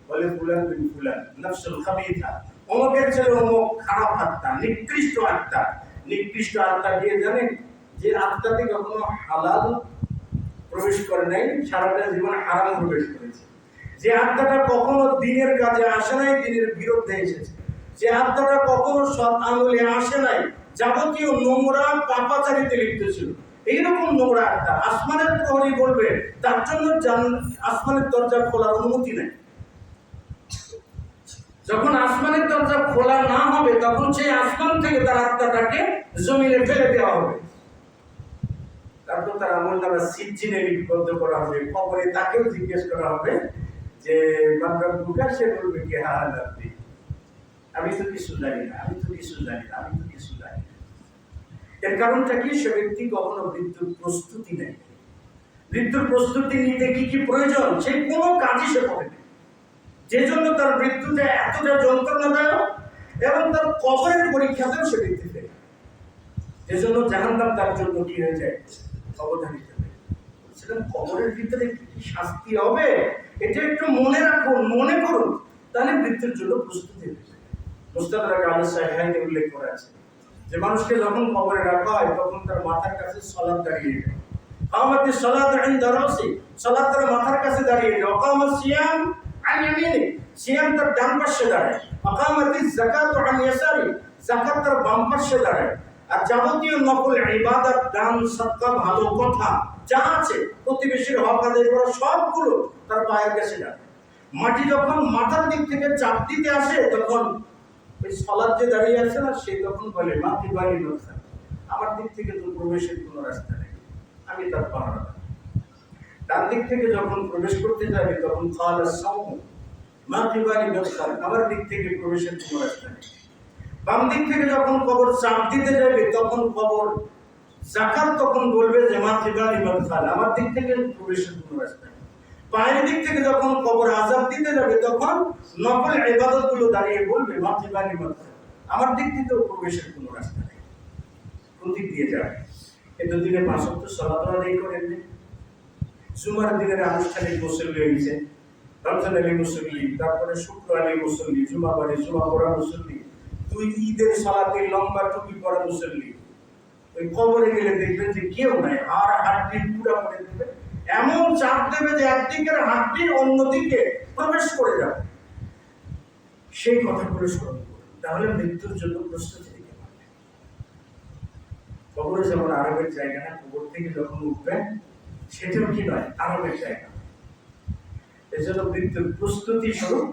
বলে, ফুলান বিন ফুলান, নাফসুল খাবিসা, অমুকের ছেলে অমুক, খারাপ আত্মা, নিকৃষ্ট আত্মা। নিকৃষ্ট আত্মা দিয়ে জানেন, যে আত্মাতে কখনো হালাল প্রবেশ করে নাই, সারাটা জীবন হারাম প্রবেশ করেছে। যে আত্মাটা কখনো দিনের কাজে আসে নাই, দিনের বিরুদ্ধে এসেছে। যে আত্মাটা কখনো সৎ আমলে আসে নাই, যাবতীয় নোংরা পাপাচারিতে লিপ্ত ছিল, এইরকম নোংরা আত্মা আসমানের প্রহরী বলবে তার জন্য আসমানের দরজা খোলার অনুমতি নেই। যখন আসমানের দরজা খোলা না হবে, তখন সেই আসমান থেকে তার আত্মাটাকে জমিনে ফেলে দেওয়া হবে। তারপর তার আমলনামা সিজ্জিনে লিপিবদ্ধ করা হবে। কবরে তাকেও জিজ্ঞেস করা হবে যে মান রব্বুকা, সে বলবে কি, হা রাব্বি, আমি তো কিছু জানি না, আমি তো কিছু জানি না, আমি তো কিছু জানি না। এর কারণটা কি? সে ব্যক্তি কখনো মৃত্যুর প্রস্তুতি নেয়। মৃত্যুর প্রস্তুতি নিতে কি কি প্রয়োজন সেই কোনো কাজই সে করেনি, যে জন্য তার মৃত্যুটা এতটা যন্ত্রণাদায়ক এবং তার কবরের পরীক্ষাতেও সে মৃত্যু পেল, এজন্য জাহান্নাম তার জন্য কি হয়ে যায়, অবধারিত হবে। বলছিলাম কবরের ভিতরে কি শাস্তি হবে এটা একটু মনে রাখুন, মনে করুন, তাহলে মৃত্যুর জন্য প্রস্তুতি হবে। মুস্তাদরাক আলাইহিস সাহিহাইনে উল্লেখ করা আছে যে মানুষকে যখন কবরে রাখা হয় তখন তার মাথার কাছে সালাত দাঁড়িয়ে যায়। কামাতি সালাত ইনদা রাসি, সালাত তার মাথার কাছে দাঁড়িয়ে যায়। ওয়াকামা সিয়াম আন ইয়ামিনি, সিয়াম তার ডান পাশে দাঁড়ায়। ওয়াকামাতি যাকাত আন ইয়াসারি, যাকাত তার বাম পাশে দাঁড়ায়। আর যাবতীয় নফল ইবাদত, দান, সাদকা, ভালো কথা যা আছে, প্রতিবেশীর হক আদায় করা, সবগুলো তার পায়ের কাছে দাঁড়ায়। মাটি যখন মাথার দিক থেকে চাপ দিতে আসে তখন ওই সালাত যে দাঁড়িয়ে আছে না, সে তখন বলে মাটি বাড়ি নথা, আমার দিক থেকে তো প্রবেশের কোনো রাস্তা নেই, আমি তার পাহারা। ডান দিক থেকে যখন প্রবেশ করতে যাবে তখন খালা সাউম মাটি বাড়ি নথা, আমার দিক থেকে প্রবেশের কোনো রাস্তা নেই। বাম দিক থেকে যখন কবর চাপ দিতে যাবে তখন কবর যাকাত তখন বলবে যে মাটি বাড়ি নথা, আমার দিক থেকে প্রবেশের কোনো রাস্তা নেই। পায়ের দিক থেকে যখন কবর আযাব দিতে যাবে তখন নফল ইবাদতগুলো দাঁড়িয়ে বলবে মাটি বাড়ি নথা, আমার দিক থেকেও প্রবেশের কোনো রাস্তা নেই। কোন দিক দিয়ে যাবে? কিন্তু দিনে ৫ ওয়াক্ত সালাত আদায় করেন, জুমার দিনের আনুষ্ঠানিক মুসল্লি হয়েছে, রমজান আলী মুসল্লি, তারপরে শুক্র আলী মুসল্লি, জুমা বাড়ি জুমা পড়া মুসল্লি, 2 ঈদের সালাতে লম্বা টুপি পরা মুসল্লি। ওই কবরে গেলে দেখবেন যে কেউ নাই, আর হাড্ডি পুরা করে দেবে, এমন চাপ দেবে যে একদিকের হাড্ডি অন্যদিকে প্রবেশ করে যাবে। সেই কথাগুলো স্মরণ করুন, তাহলে মৃত্যুর জন্য প্রস্তুতি নিতে পারবেন। কবরে যেমন আরবের জায়গা না, কবর থেকে যখন উঠবেন সেটাও কি নয়, আরবের জায়গা। এজন্য মৃত্যুর প্রস্তুতি স্বরূপ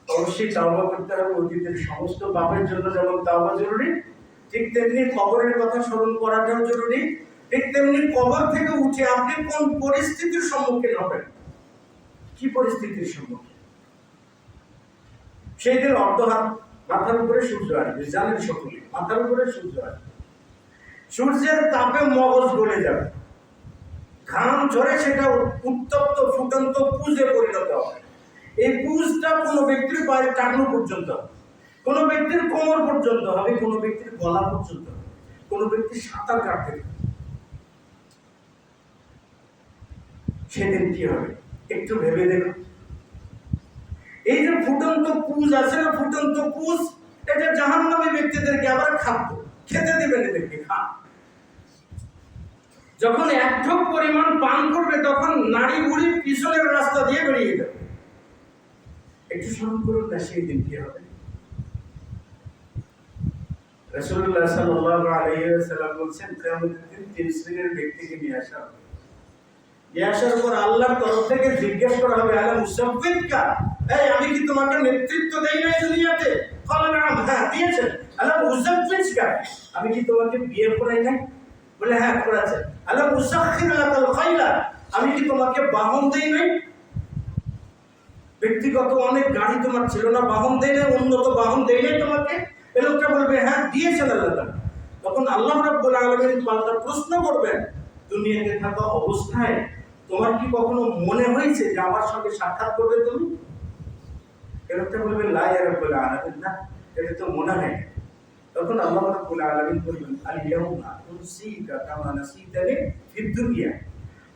অবশ্যই তাওবা করতে হবে। অতীতের সমস্ত পাপের জন্য যেমন তাওবা জরুরি, ঠিক তেমনি কবরের কথা স্মরণ করাটাও জরুরি। ঠিক তেমনি কবর থেকে উঠে আপনি কোন পরিস্থিতির সম্মুখীন হবেন, কি পরিস্থিতির সম্মুখীন, সেই দিন অর্ধহাত মাথার উপরে সূর্য আসবে, জানেন সকলে, মাথার উপরে সূর্য আসবে, সূর্যের তাপে মগজ গলে যাবে, ঘাম ঝরে সেটা উত্তপ্ত ফুটন্ত পুঁজে পরিণত হবে। এই পুঁজটা কোনো ব্যক্তির পায়ের টাকনু পর্যন্ত হবে, কোনো ব্যক্তির কোমর পর্যন্ত হবে, কোনো ব্যক্তির গলা পর্যন্ত হবে, কোনো ব্যক্তি সাঁতার কাটতে হবে। সেদিন কি হবে একটু ভেবে দেখুন। এই যে ফুটন্ত পুঁজ আছে না, ফুটন্ত পুঁজ, এটা জাহান্নামী ব্যক্তিদেরকে আবার খাদ্য খেতে দেবেন, এদেরকে খা। যখন এক ঢোক পরিমাণ পান করবে তখন নাড়ি বুড়ি পিছনের রাস্তা দিয়ে বেরিয়ে যাবে। একটু স্মরণ করুন না সেই দিন কি হবে। রাসূলুল্লাহ সাল্লাল্লাহু আলাইহি ওয়াসাল্লাম বলেছেন কিয়ামতের দিন 3 শ্রেণীর ব্যক্তিকে নিয়ে আসা হবে। নিয়ে আসার পর আল্লাহর তরফ থেকে জিজ্ঞেস করা হবে, আলা মুসাফফিকা, এই আমি কি তোমাকে নেতৃত্ব দেই নাই দুনিয়াতে? বলে না, হ্যাঁ দিয়েছেন। আলা মুসাফফিকা, আমি কি তোমাকে বিয়ে করাই নাই? বলে হ্যাঁ করেছেন। আলা মুসাখখির লাকাল খাইলা, আমি কি তোমাকে বাহন দেই নাই? ব্যক্তিগত অনেক গাড়ি তোমার ছিল না, বাহন দেই নাই, উন্নত বাহন দেই নাই তোমাকে? এই লোকটা বলবে হ্যাঁ দিয়েছেন আল্লাহ। তখন আল্লাহ রাব্বুল আলামিন পাল্টা প্রশ্ন করবেন, দুনিয়াতে থাকা অবস্থায় তোমার কি কখনো মনে হয়েছে যে আমার সঙ্গে সাক্ষাৎ করবে তুমি? এই লোকটা বলবে লা ইয়া রাব্বুল আলামিন, না এটা তো মনে হয়। তখন আল্লাহ রাব্বুল আলামিন বলবেন, আল ইয়াউমা উনসিকা কামা নাসিতানি ফিদ দুনিয়া,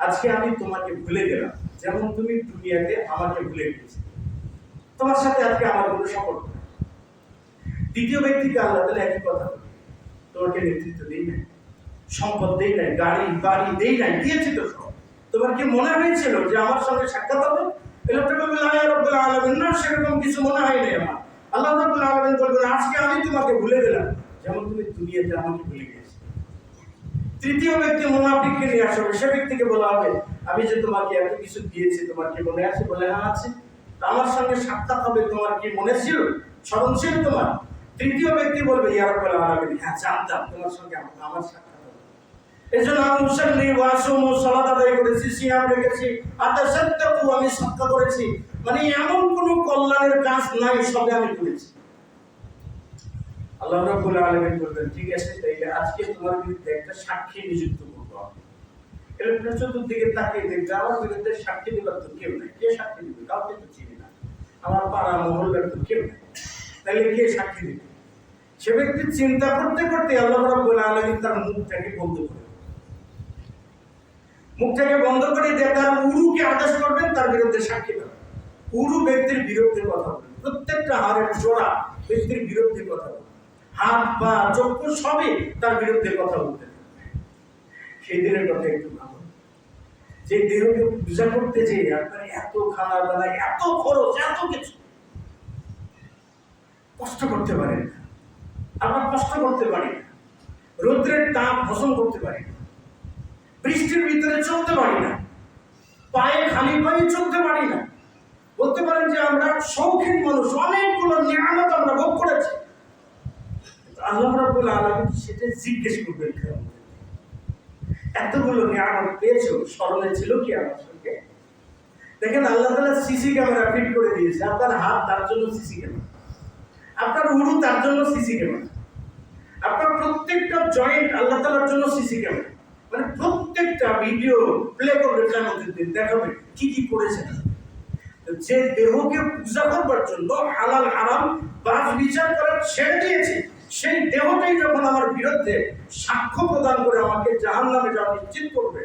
আজকে আমি তোমাকে ভুলে গেলাম যেমন তুমি দুনিয়াতে আমাকে ভুলে গিয়েছিলে। তোমার সাথে আজকে আমার কোনো সম্পর্ক নেই। দ্বিতীয় ব্যক্তিকে আল্লাহ তাআলা একই কথা বলবে, তোমাকে নেতৃত্ব দেই নাই, সম্পদ দেই নাই, গাড়ি বাড়ি দেই নাই, দিয়েছি তো সব। তোমার কি মনে হয়েছিল যে আমার সঙ্গে সাক্ষাৎ হবে? এই লোকটা বলবে লা ইয়া রাব্বুল আলামিন, না সেরকম কিছু মনে হয়নি আমার। আল্লাহ রাব্বুল আলামিন বলবেন, আজকে আমি তোমাকে ভুলে গেলাম যেমন তুমি দুনিয়াতে আমাকে ভুলে গিয়েছিলে। তৃতীয় ব্যক্তি মুনাফিককে নিয়ে আসবে, সে ব্যক্তিকে বলা হবে, আমি যে তোমাকে এত কিছু দিয়েছি তোমার কি মনে আছে? বলে হ্যাঁ আছে। আমার সঙ্গে সাক্ষাৎ হবে, তোমার কি মনে ছিল, স্মরণ ছিল তোমার? তৃতীয় ব্যক্তি বলবে, ইয়া রাব্বুল আলামিন, হ্যাঁ জানতাম তোমার সঙ্গে আমার সাক্ষাৎ হবে, এই জন্য আমি মুসাল্লি ওয়া আসুম সালাত আদায় করেছি, সিয়াম রেখেছি, আতাসাদ্দাকু আমি সাদকা করেছি, মানে এমন কোনো কল্যাণের কাজ নাই, সবে আমি করেছি। আল্লাহ রাব্বুল আলামিন বলবেন, ঠিক আছে তাইলে আজকে তোমার বিরুদ্ধে একটা সাক্ষী নিযুক্ত করব। এলাকার চতুর্দিকে তাকিয়ে দেখবে আমার বিরুদ্ধে সাক্ষী দেবার তো কেউ নাই। কে সাক্ষী দিবে? কাউকে তো চিনি না, আমার পাড়া মহল্লার তো কেউ নাই, তাহলে কে সাক্ষী দিবে? সে ব্যক্তি চিন্তা করতে করতে আল্লাহ রাব্বুল আলামিন তার মুখটাকে বন্ধ করে, মুখটাকে বন্ধ করে দিয়ে তার উরুকে আদেশ করবেন তার বিরুদ্ধে সাক্ষী দেবেন। উরু ব্যক্তির বিরুদ্ধে কথা বলবেন, প্রত্যেকটা হাড়ের জোড়া ব্যক্তির বিরুদ্ধে কথা বলবেন, হাত পা চক্ষু সবই তার বিরুদ্ধে কথা বলতেন। সেই দিনের কথা একটু ভাবুন, যে দেহকে পূজা করতে যে আপনার এত খানা দানা, এত খরচ, এত কিছু, কষ্ট করতে পারেন না, আমরা কষ্ট করতে পারি না, রৌদ্রের তাপ হজম করতে পারি না, বৃষ্টির ভিতরে চলতে পারি না, পায়ে খালি পায়ে চলতে পারি না। বলতে পারেন যে আমরা শৌখিন মানুষ, অনেকগুলো নিয়ামত আমরা ভোগ করেছি। আল্লাহ রাব্বুল আলামিন সেটা জিজ্ঞেস করবেন, এতগুলো নিয়ামত পেয়েছো, স্মরণে ছিল কি আমার সঙ্গে? দেখেন আল্লাহ তাআলা সিসি ক্যামেরা ফিট করে দিয়েছে। আপনার হাত তার জন্য সিসি ক্যামেরা, আপনার উরু তার জন্য সিসি ক্যামেরা, আপনার প্রত্যেকটা জয়েন্ট আল্লাহ তাআলার জন্য সিসি ক্যামেরা। মানে প্রত্যেকটা ভিডিও প্লে করবে, দেখাবে কি কি করেছেন। যে দেহকে পূজা করবার জন্য হালাল হারাম বাজ বিচার করার ছেড়ে দিয়েছে, সেই দেহটাই যখন আমার বিরুদ্ধে সাক্ষ্য প্রদান করে আমাকে জাহান্নামে যাওয়া নিশ্চিত করবে,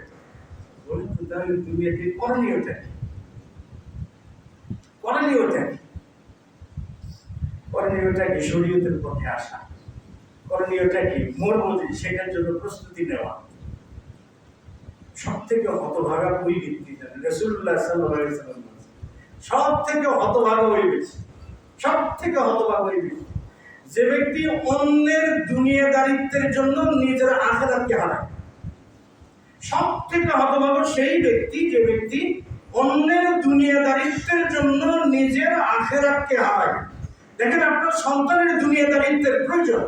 বলুন তো তাহলে দুনিয়াতে করণীয়টা কি? করণীয়টা কি? করণীয়টা কি? শরীয়তের পথে আসা। করণীয়টা কি? মোর মধ্যে সেটার জন্য প্রস্তুতি নেওয়া। সব থেকে হতভাগা ওই ব্যক্তি, রাসূলুল্লাহ সাল্লাল্লাহু আলাইহি ওয়াসাল্লাম সব থেকে হতভাগা ওই ব্যক্তি, সব থেকে হতভাগা ওই ব্যক্তি যে ব্যক্তি অন্যের দুনিয়াদারিত্বের জন্য নিজের আখিরাতকে হারায়। সব থেকে হতভাগা সেই ব্যক্তি যে ব্যক্তি অন্যের দুনিয়াদারিত্বের জন্য নিজের আখিরাতকে হারায়। দেখেন আপনার সন্তানের দুনিয়াদারিত্বের প্রয়োজন,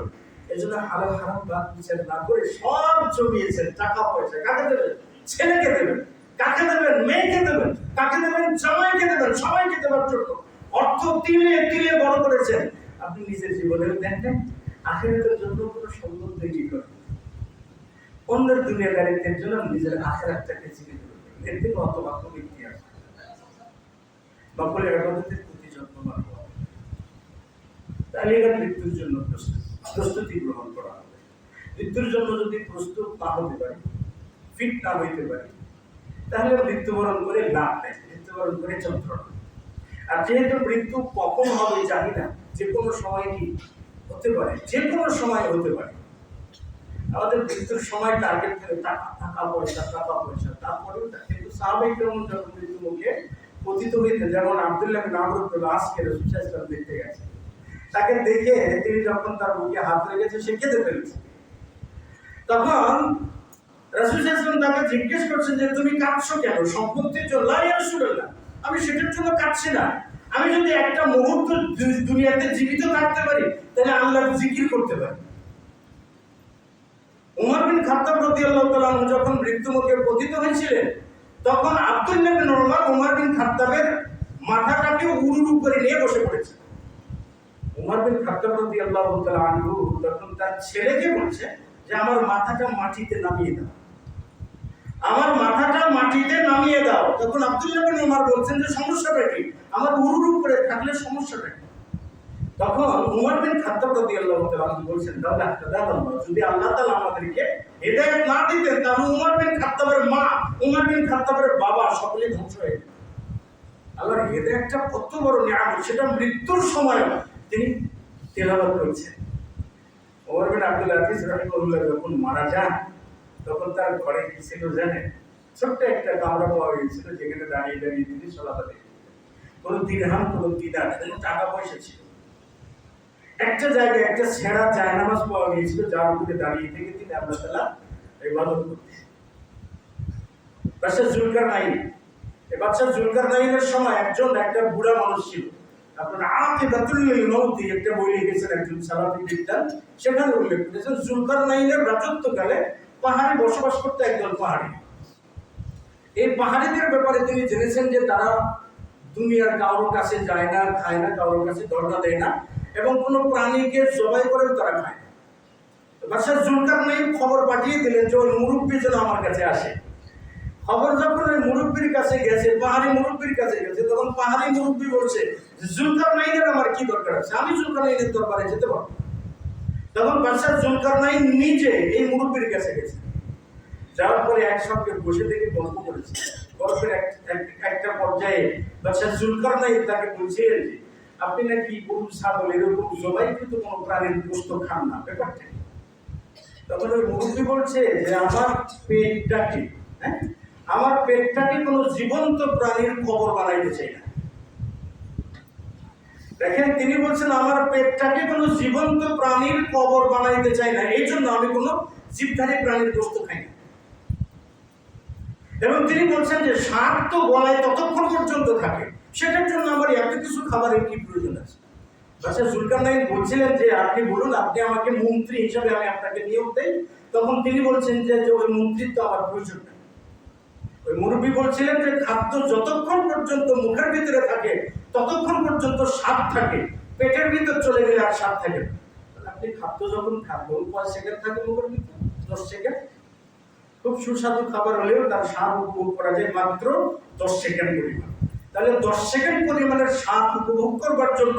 এজন্য হালাল হারাম বাদ বিচার না করে সব জমিয়েছেন, টাকা পয়সা কাকে দেবেন? ছেলেকে দেবেন, কাকে দেবেন? মেয়েকে দেবেন, কাকে দেবেন? জামাইকে দেবেন, সবাইকে দেওয়ার জন্য অর্থ তিলে তিলে বড় করেছেন। আপনি নিজের জীবনেও দেখেন আখিরাতের জন্য কোনো সম্বন্ধ কি করেন? অন্যের দুনিয়াদারিত্বের জন্য নিজের আখিরাতটাকে জীবিত করবেন। এর থেকে হতভাগ্য ব্যক্তি আছে। সকলের ইবাদতের প্রতি যত্নবান হওয়া, তাহলে এটা মৃত্যুর জন্য প্রস্তুতি গ্রহণ করা হবে। মৃত্যুর জন্য যদি প্রস্তুত না হতে পারি, ফিট না হইতে পারি, তাহলে মৃত্যুবরণ করে লাভ নেই, মৃত্যুবরণ করে যন্ত্রণা। আর যেহেতু মৃত্যু কখন হবে জানি না, যে কোনো সময় কি হতে পারে, যে কোনো সময় হতে পারে। আমাদের মৃত্যুর সময় টার্গেট থাকে টাকা পয়সা, টাকা পয়সা, তারপরেও কিন্তু সাহাবায়ে কেরাম যখন মৃত্যু মুখে পতিত হইতে, যেমন আব্দুল্লাহ বিন আমর ইবনে আস-কে রাসূল সাল্লাল্লাহু আলাইহি ওয়াসাল্লাম দেখতে গেছে, তাকে দেখে তিনি যখন তার বুকে হাত রেখেছে সে কেঁদে ফেলেছে। তখন রাসূল সাল্লাল্লাহু আলাইহি ওয়াসাল্লাম তাকে জিজ্ঞেস করছেন যে তুমি কাঁদছো কেন? সম্পত্তির জন্য? লা ইয়া রাসূলুল্লাহ, আমি সেটার জন্য কাঁদছি না। আমি যদি একটা মুহূর্ত দুনিয়াতে জীবিত থাকতে পারি তাহলে আল্লাহর জিকির করতে পারি। উমর বিন খাত্তাব রাদিয়াল্লাহু তাআলা আনহু যখন মৃত্যুমুখে পতিত হয়েছিলেন, তখন আব্দুল্লাহ বিন উমর বিন খাত্তাবের মাথাটাকে উরুর উপরে নিয়ে বসে পড়েছে। উমর বিন খাত্তাব রাদিয়াল্লাহু তাআলা আনহু তখন তার ছেলেকে বলছে যে আমার মাথাটা মাটিতে নামিয়ে দাও, আমার মাথাটা মাটিতে নামিয়ে দাও। তখন আব্দুল্লাহ বিন উমর বলছেন যে সমস্যাটা কি? আমার উরুর উপরে থাকলে সমস্যাটা কি? তখন উমর বিন খাত্তাব রাদিয়াল্লাহু তাআলা আনহু বলছেন যদি আল্লাহ তাআলা আমাদেরকে হেদায়েত না দিতেন তাহলে উমর বিন খাত্তাবের মা, উমর বিন খাত্তাবের বাবা সকলে ধ্বংস হয়ে যেত। আল্লাহর হেদায়েতটা কত বড় নিয়ামত, সেটা মৃত্যুর সময় তিনি তেলাওয়াত করেছেন। ওমর বিন আব্দুল আজিজ রাহিমাহুল্লাহ যখন মারা যান, তখন তার ঘরে কি ছিল জানেন? ছোট্ট একটা কামরা পাওয়া গিয়েছিল, যেখানে দাঁড়িয়ে দাঁড়িয়ে তিনি সালাত আদায় করতেন। কোনো দিরহাম, কোনো দিনার, কোনো টাকা পয়সা ছিল। একটা জায়গায় একটা ছেঁড়া জায়নামাজ পাওয়া গিয়েছিল, যার উপরে দাঁড়িয়ে থেকে তিনি আল্লাহ তাআলা ইবাদত করতেন। বাদশা জুলকারনাইন, এই বাদশা জুলকারনাইনের সময় একটা বুড়া মানুষ ছিল। আপনার আকিবাতুল মাউতি একটা বই লিখেছেন একজন সালাফি বিদ্বান, সেখানে উল্লেখ করেছেন জুলকারনাইনের রাজত্বকালে পাহাড়ে বসবাস করতে একদল পাহাড়ি। এই পাহাড়িদের ব্যাপারে তিনি জেনেছেন যে তারা দুনিয়ার কারোর কাছে যায় না, খায় না, কারোর কাছে দরজা দেয় না, এবং কোনো প্রাণীকে জবাই করেও তারা খায় না। বাদশা জুলকারনাইন খবর পাঠিয়ে দিলেন যে ওই মুরব্বী যেন আমার কাছে আসে। খবর যখন ওই মুরব্বীর কাছে গেছে, পাহাড়ি মুরব্বীর কাছে গেছে, তখন পাহাড়ি মুরব্বী বলছে জুলকারনাইনের আমার কি দরকার আছে, আমি জুলকারনাইনের দরবারে যেতে পারবো। তখন বাদশাহ জুলকারনাইন নিজে এই মুরব্বীর কাছে গেছে, যাওয়ার পরে একসঙ্গে বসে থেকে গল্প করেছে। গল্পের একটা পর্যায়ে বাদশাহ জুলকারনাইন তাকে বলছিলেন যে আপনি নাকি গরু ছাগল এরকম জবাইকৃত কোনো প্রাণীর গোশত খান না, ব্যাপারটা। তখন ওই মুরব্বী বলছে যে আমার পেটটাকে, আমার পেটটাকে কোনো জীবন্ত প্রাণীর কবর বানাইতে চাই না। দেখেন, তিনি বলছেন আমার পেটটাকে কোনো জীবন্ত প্রাণীর কবর বানাইতে চাই না, এই জন্য আমি কোনো জীবধারী প্রাণীর গোশত খাই না। এবং তিনি বলছেন যে সাপ তো গলায় ততক্ষণ পর্যন্ত থাকে, সেটার জন্য আমার এত কিছু খাবারের কি প্রয়োজন আছে। বাদশাহ জুলকারনাইন বলছিলেন যে আপনি বলুন, আপনি আমাকে মন্ত্রী হিসাবে আমি আপনাকে নিয়োগ দেই। তখন তিনি বলছেন যে ওই মন্ত্রিত্ব আমার প্রয়োজন নেই। ওই মুরব্বী বলছিলেন যে খাদ্য যতক্ষণ পর্যন্ত মুখের ভিতরে থাকে ততক্ষণ পর্যন্ত স্বাদ থাকে, পেটের ভিতর চলে গেলে আর স্বাদ থাকে না। আপনি খাদ্য যখন খাবেন, 5 সেকেন্ড থাকে মুখের ভিতরে, 10 সেকেন্ড। খুব সুস্বাদু খাবার হলেও তার স্বাদ উপভোগ করা যায় মাত্র 10 সেকেন্ড পরিমাণ। তাহলে 10 সেকেন্ড পরিমাণের স্বাদ উপভোগ করবার জন্য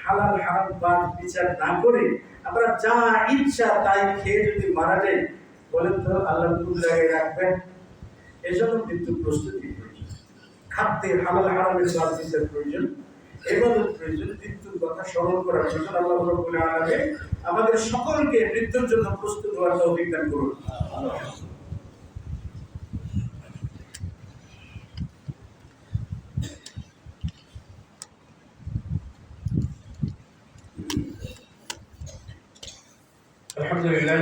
হালাল হারাম বাদ বিচার না করে আমরা যা ইচ্ছা তাই খেয়ে যদি মারা যাই, বলেন তো আল্লাহ কোন জায়গায় রাখবেন? এই জন্য মৃত্যুর প্রস্তুতি প্রয়োজন, খাদ্যে হালাল হারামের বাদ বিচার প্রয়োজন, ইবাদত প্রয়োজন, মৃত্যুর কথা স্মরণ করার জন্য। আল্লাহ রাব্বুল আলামিন আমাদের সকলকে মৃত্যুর জন্য প্রস্তুত হওয়ার তৌফিক দান করুন। আলহামদুলিল্লাহ।